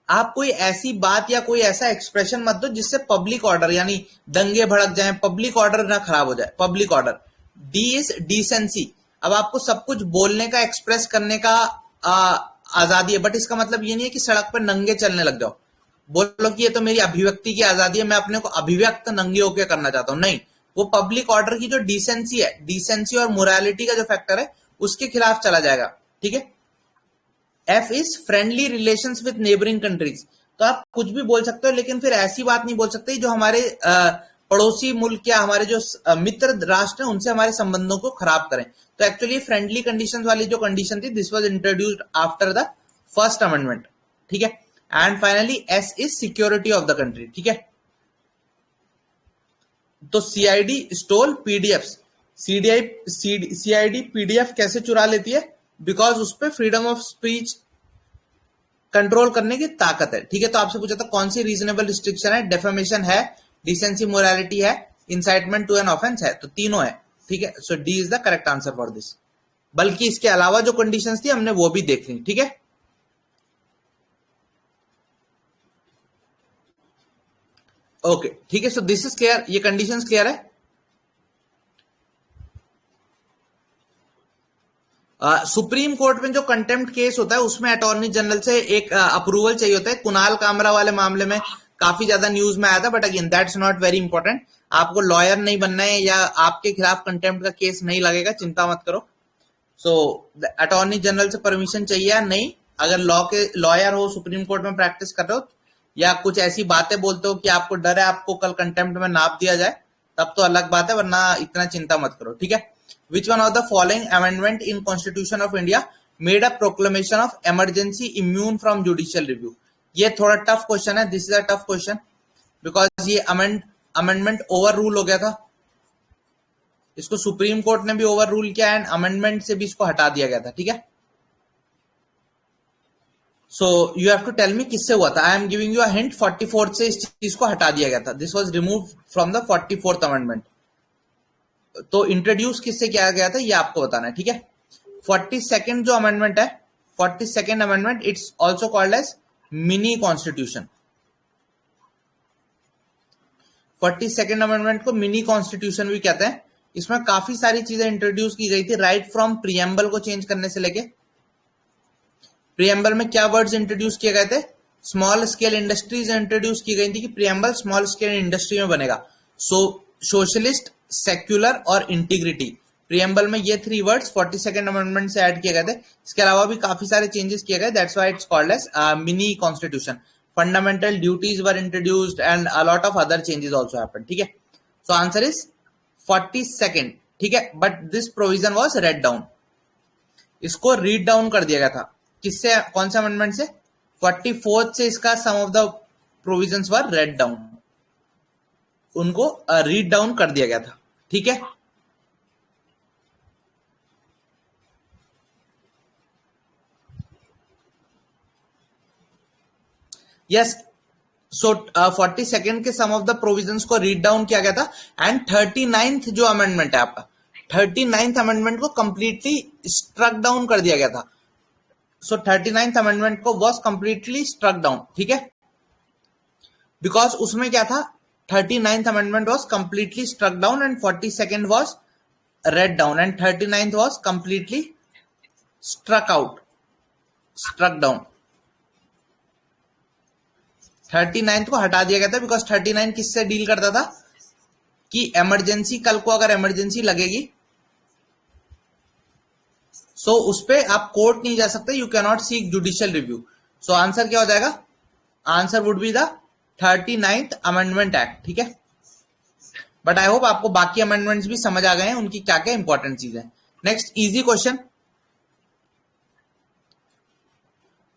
आप कोई ऐसी बात या कोई ऐसा एक्सप्रेशन मत दो जिससे पब्लिक ऑर्डर यानी दंगे भड़क जाएं, पब्लिक ऑर्डर ना खराब हो जाए. Public order. D is decency. अब आपको सब कुछ बोलने का, एक्सप्रेस करने का आजादी है, बट इसका मतलब ये नहीं है कि सड़क पर नंगे चलने लग जाओ, बोलो कि ये तो मेरी अभिव्यक्ति की आजादी है, मैं अपने को अभिव्यक्त नंगे होकर करना चाहता हूं. नहीं, वो पब्लिक ऑर्डर की जो डिसेंसी है, डिसेंसी और मोरालिटी का जो फैक्टर है, उसके खिलाफ चला जाएगा. ठीक है. F is friendly relations with neighbouring countries. तो आप कुछ भी बोल सकते हो लेकिन फिर ऐसी बात नहीं बोल सकते जो हमारे पड़ोसी मुल्क या हमारे जो मित्र राष्ट्र हैं उनसे हमारे संबंधों को खराब करें. तो एक्चुअली फ्रेंडली कंडीशंस वाली जो कंडीशन थी, this was introduced after the first amendment. ठीक है. And finally S is security of the country. ठीक है. तो CID stole PDF. CID PDF कैसे चुरा लेती है? बिकॉज उस पर फ्रीडम ऑफ स्पीच कंट्रोल करने की ताकत है. ठीक है. तो आपसे पूछा था कौन सी रीजनेबल रिस्ट्रिक्शन है? डेफेमेशन है, डिसेंसी मोरालिटी है, इंसाइटमेंट टू एन ऑफेंस है. तो तीनों है. ठीक है. So D is the correct answer for this. बल्कि इसके अलावा जो कंडीशंस थी हमने वो भी देख ली. ठीक है. ओके. ठीक है. So this is clear. ये कंडीशंस क्लियर है. सुप्रीम कोर्ट में जो कंटेम्प्ट केस होता है उसमें अटॉर्नी जनरल से एक अप्रूवल चाहिए होता है. कुणाल कामरा वाले मामले में काफी ज्यादा न्यूज में आया था, but again that's not very important. आपको लॉयर नहीं बनना है या आपके खिलाफ कंटेम्प्ट का केस नहीं लगेगा, चिंता मत करो. सो अटॉर्नी जनरल से परमिशन चाहिए या नहीं? अगर लॉयर हो, सुप्रीम कोर्ट में प्रैक्टिस कर रहे हो या कुछ ऐसी बातें बोलते हो कि आपको डर है आपको कल कंटेम्प्ट में नाप दिया जाए, तब तो अलग बात है, वरना इतना चिंता मत करो. ठीक है. Which one of the following amendment in Constitution of India made a proclamation of emergency immune from judicial review? ये थोड़ा टफ क्वेश्चन है. This is a tough question because ये अमेंडमेंट ओवर रूल हो गया था. इसको सुप्रीम कोर्ट ने भी ओवर रूल किया एंड अमेंडमेंट से भी इसको हटा दिया गया था. ठीक है. So you have to tell me किससे हुआ था. I am giving you a hint. 44 से इस चीज को हटा दिया गया था. This was remove from the 44th amendment. तो इंट्रोड्यूस किससे किया गया था ये आपको बताना है. ठीक है. 42nd जो अमेंडमेंट है, 42nd amendment, it's also called as mini constitution. 42nd amendment को मिनी कॉन्स्टिट्यूशन भी कहते हैं. इसमें काफी सारी चीजें इंट्रोड्यूस की गई थी, राइट फ्रॉम प्रियम्बल को चेंज करने से लेके. प्रियम्बल में क्या वर्ड्स इंट्रोड्यूस किए गए थे? स्मॉल स्केल इंडस्ट्रीज इंट्रोड्यूस की गई थी कि प्रियम्बल स्मॉल स्केल इंडस्ट्री में बनेगा. सो सोशलिस्ट, सेक्युलर और इंटीग्रिटी, प्रियम्बल में ये 3 वर्ड्स 42nd अमेंडमेंट से ऐड किए गए थे. इसके अलावा भी काफी सारे चेंजेस किए गए. That's why it's called as mini constitution. Fundamental duties were introduced and a lot of other changes also happened. ठीक है. So answer is 42nd. ठीक है. But this provision was read down. इसको रीड डाउन कर दिया गया था. किससे? कौन से अमेंडमेंट से? 44th से इसका some of the provisions were read down. उनको रीड डाउन कर दिया गया था. ठीक है. यस. सो 42nd के सम ऑफ द प्रोविजंस को रीड डाउन किया गया था. एंड 39th जो अमेंडमेंट है आपका, 39th अमेंडमेंट को कंप्लीटली स्ट्रक डाउन कर दिया गया था. सो 39th अमेंडमेंट को वॉज कंप्लीटली स्ट्रक डाउन. ठीक है. बिकॉज उसमें क्या था, 39th amendment was completely struck down and 42nd was read down and 39th was completely struck out, struck down. 39th को हटा दिया गया था बिकॉज 39 किससे डील करता था कि इमरजेंसी, कल को अगर इमरजेंसी लगेगी सो उस पे आप कोर्ट नहीं जा सकते. You can not seek judicial review. So answer क्या हो जाएगा? Answer would be the 39th amendment act. ठीक है. बट आई होप आपको बाकी अमेंडमेंट्स भी समझ आ गए हैं, उनकी क्या क्या इंपॉर्टेंट चीज है. Next easy question.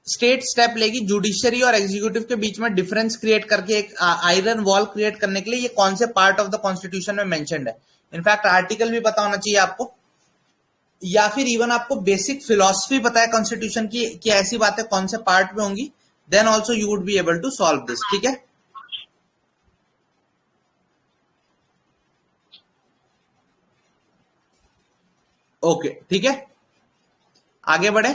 State step लेगी जुडिशरी और एग्जीक्यूटिव के बीच में डिफरेंस क्रिएट करके एक आयरन वॉल क्रिएट करने के लिए. ये कौन से पार्ट ऑफ द कॉन्स्टिट्यूशन में मेंशन्ड है? इनफैक्ट आर्टिकल भी पता होना चाहिए आपको, या फिर इवन आपको बेसिक फिलॉसफी पता है कॉन्स्टिट्यूशन की कि ऐसी बातें कौन से पार्ट में होंगी. Then also you would be able to solve this. ठीक है. ओके. ठीक है. आगे बढ़े.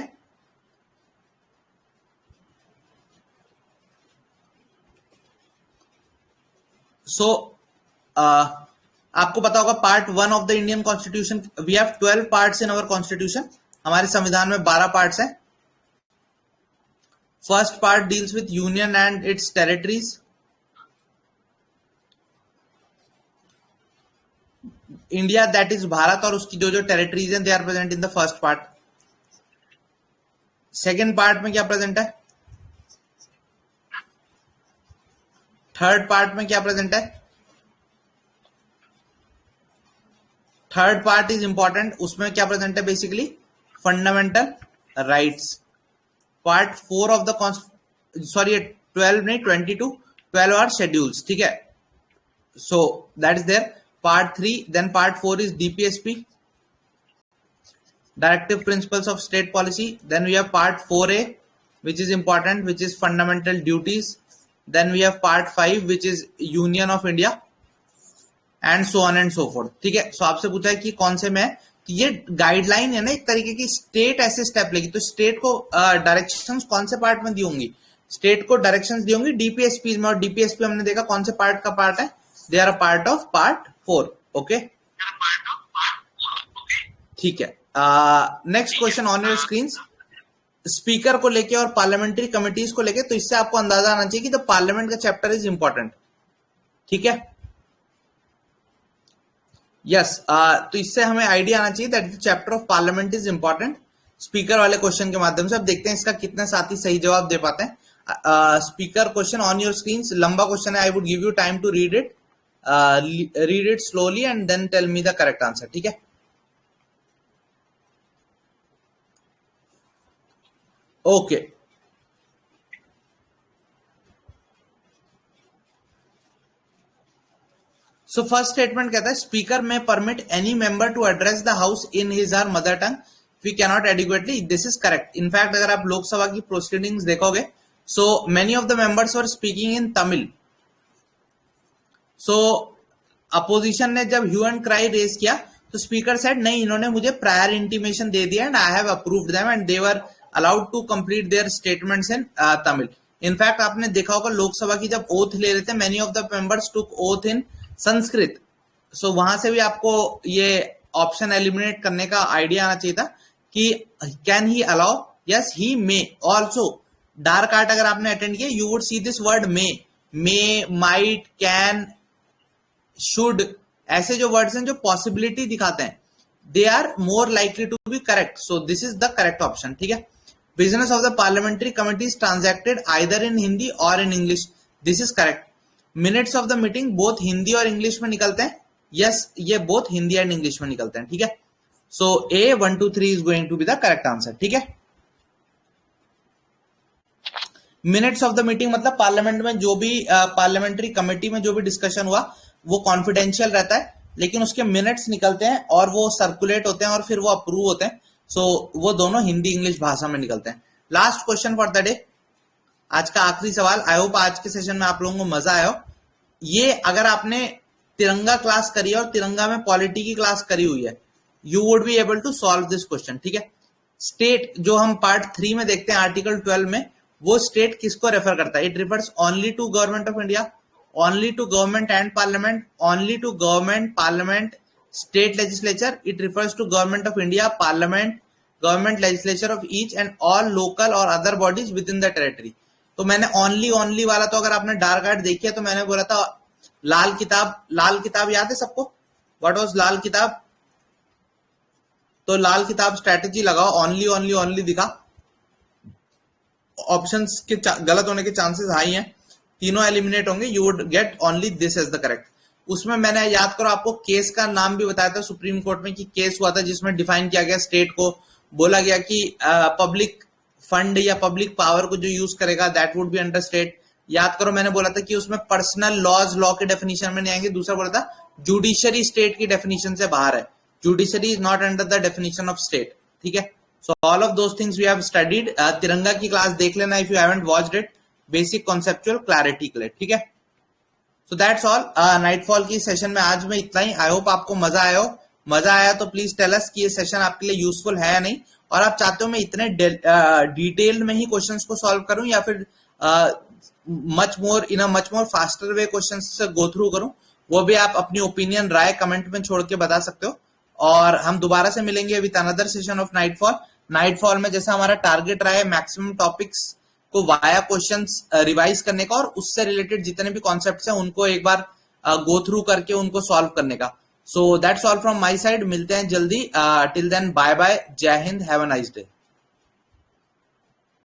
सो आपको पता होगा part 1 of the Indian constitution, we have 12 parts in our constitution. हमारे संविधान में 12 पार्ट्स हैं. First part deals with union and its territories. India that is Bharat और उसकी जो जो टेरिटरीज हैं they are present in the first part. Second part में क्या प्रेजेंट है? थर्ड पार्ट में क्या प्रेजेंट है? Third part is important. उसमें क्या प्रेजेंट है? Basically fundamental rights. Part 4 of the 12 नहीं 22, 12 आर शेड्यूल्स. ठीक है. So that is there. Part 3, then part 4 is DPSP, Directive Principles of State Policy. Then we have part 4A, which is important, which is fundamental duties. Then we have part 5, which is Union of India, and so on and so forth. ठीक है. सो आपसे पूछा है कि कौन से में, ये गाइडलाइन है ना एक तरीके की. स्टेट ऐसे स्टेप लेगी तो स्टेट को डायरेक्शंस कौन से पार्ट में दी होंगी? स्टेट को डायरेक्शंस दी होंगी डीपीएसपी में, और डीपीएसपी हमने देखा कौन से पार्ट का पार्ट है? They are a part of part 4. Okay. ठीक है. Next question on your screen. Speaker को लेके और पार्लियामेंट्री कमिटीज को लेके, तो इससे आपको अंदाजा आना चाहिए कि द पार्लियामेंट का चैप्टर इज इंपॉर्टेंट. ठीक है. यस. तो इससे हमें आइडिया आना चाहिए that the chapter of parliament is important. Speaker वाले क्वेश्चन के माध्यम से अब देखते हैं इसका कितने साथी सही जवाब दे पाते हैं. Speaker question on your screen. लंबा क्वेश्चन है. I would give you time to read it. read it slowly and then tell me the correct answer. ठीक है. ओके. सो फर्स्ट स्टेटमेंट कहता है speaker may permit any member to address the house in his or mother tongue we cannot adequately. This is correct. In fact अगर आप लोकसभा की proceedings देखोगे, so many of the members were speaking in Tamil. So opposition ने जब hue and cry raise किया तो speaker said नहीं, इन्होंने मुझे प्रायर इंटीमेशन दे दिया and I have approved them and they were allowed to complete their statements in Tamil. In fact आपने देखा होगा लोकसभा की जब ओथ ले रहे थे, many of the members took oath in Sanskrit. सो वहां से भी आपको ये ऑप्शन एलिमिनेट करने का आइडिया आना चाहिए था कि can he allow. Yes, he may also dark art अगर आपने अटेंड किया, you would see this word may, might, can, should, ऐसे जो वर्ड्स हैं जो पॉसिबिलिटी दिखाते हैं, they are more likely to be correct, so this is the correct option, ठीक है। Business of the parliamentary committees transacted either in Hindi और in English, this is correct. Minutes of the meeting both Hindi और English में निकलते हैं, yes, ये both Hindi and English में निकलते हैं, ठीक है। So A 1 2 3 is going to be the correct answer, ठीक है। मिनट्स ऑफ द मीटिंग मतलब पार्लियामेंट में जो भी पार्लियामेंट्री कमेटी में जो भी डिस्कशन हुआ वो कॉन्फिडेंशियल रहता है, लेकिन उसके मिनट्स निकलते हैं और वो सर्कुलेट होते हैं और फिर वो अप्रूव होते हैं, सो वो दोनों हिंदी इंग्लिश भाषा में निकलते हैं। Last question for the day, आज का आखिरी सवाल। आई होप आज के सेशन में आप लोगों को मजा आया हो। ये अगर आपने तिरंगा क्लास करी है और तिरंगा में पॉलिटी की क्लास करी हुई है, you would be able to solve this question, ठीक है। स्टेट जो हम पार्ट 3 में देखते हैं आर्टिकल 12 में, वो स्टेट किसको रेफर करता है? It refers only to government of India, only to government and parliament, only to government, parliament, state legislature, it refers to government of India, parliament, government legislature of each and all local और other bodies within the territory. तो मैंने only वाला, तो अगर आपने dark art देखी है तो मैंने बोला था लाल किताब याद है सबको? व्हाट वाज लाल किताब? तो लाल किताब स्ट्रेटेजी लगाओ, ओनली दिखा, ऑप्शंस के गलत होने के चांसेस हाई हैं, तीनों एलिमिनेट होंगे, you would get only this as the correct. उसमें मैंने याद करो आपको केस का नाम भी बताया था सुप्रीम कोर्ट में कि केस हुआ था जिसमें डिफाइन किया गया स्टेट को, बोला गया कि पब्लिक फंड या पब्लिक पावर को जो यूज करेगा that would be under state. याद करो मैंने बोला था कि उसमें पर्सनल लॉज लॉ के डेफिनेशन में नहीं आएंगे। दूसरा बोला था जुडिशरी स्टेट की डेफिनेशन से बाहर है, judiciary is not under the definition of state, ठीक है। So all of those things we have studied. Tiranga की क्लास देख लेना if you haven't watched it, basic conceptual clarity के लिए, ठीक है। सो दैट्स ऑल नाइटफॉल की सेशन में आज में इतना ही। आई होप आपको मजा आया हो। मजा आया तो प्लीज टेल अस कि ये सेशन आपके लिए यूजफुल है या नहीं, और आप चाहते हो मैं इतने डिटेल में ही क्वेश्चंस को सॉल्व करूं या फिर much more faster way questions से गो थ्रू करूं, वो भी आप अपनी ओपिनियन राय कमेंट में छोड़ के बता सकते हो। और हम दोबारा से मिलेंगे with another session of nightfall में जैसा हमारा टारगेट रहा है मैक्सिमम टॉपिक्स को वाया क्वेश्चंस रिवाइज करने का, और उससे रिलेटेड जितने भी कॉन्सेप्ट्स हैं उनको एक बार गो थ्रू करके उनको सॉल्व करने का। सो that's all from my side, मिलते हैं जल्दी। टिल देन बाय बाय, जय Hind, have a nice day.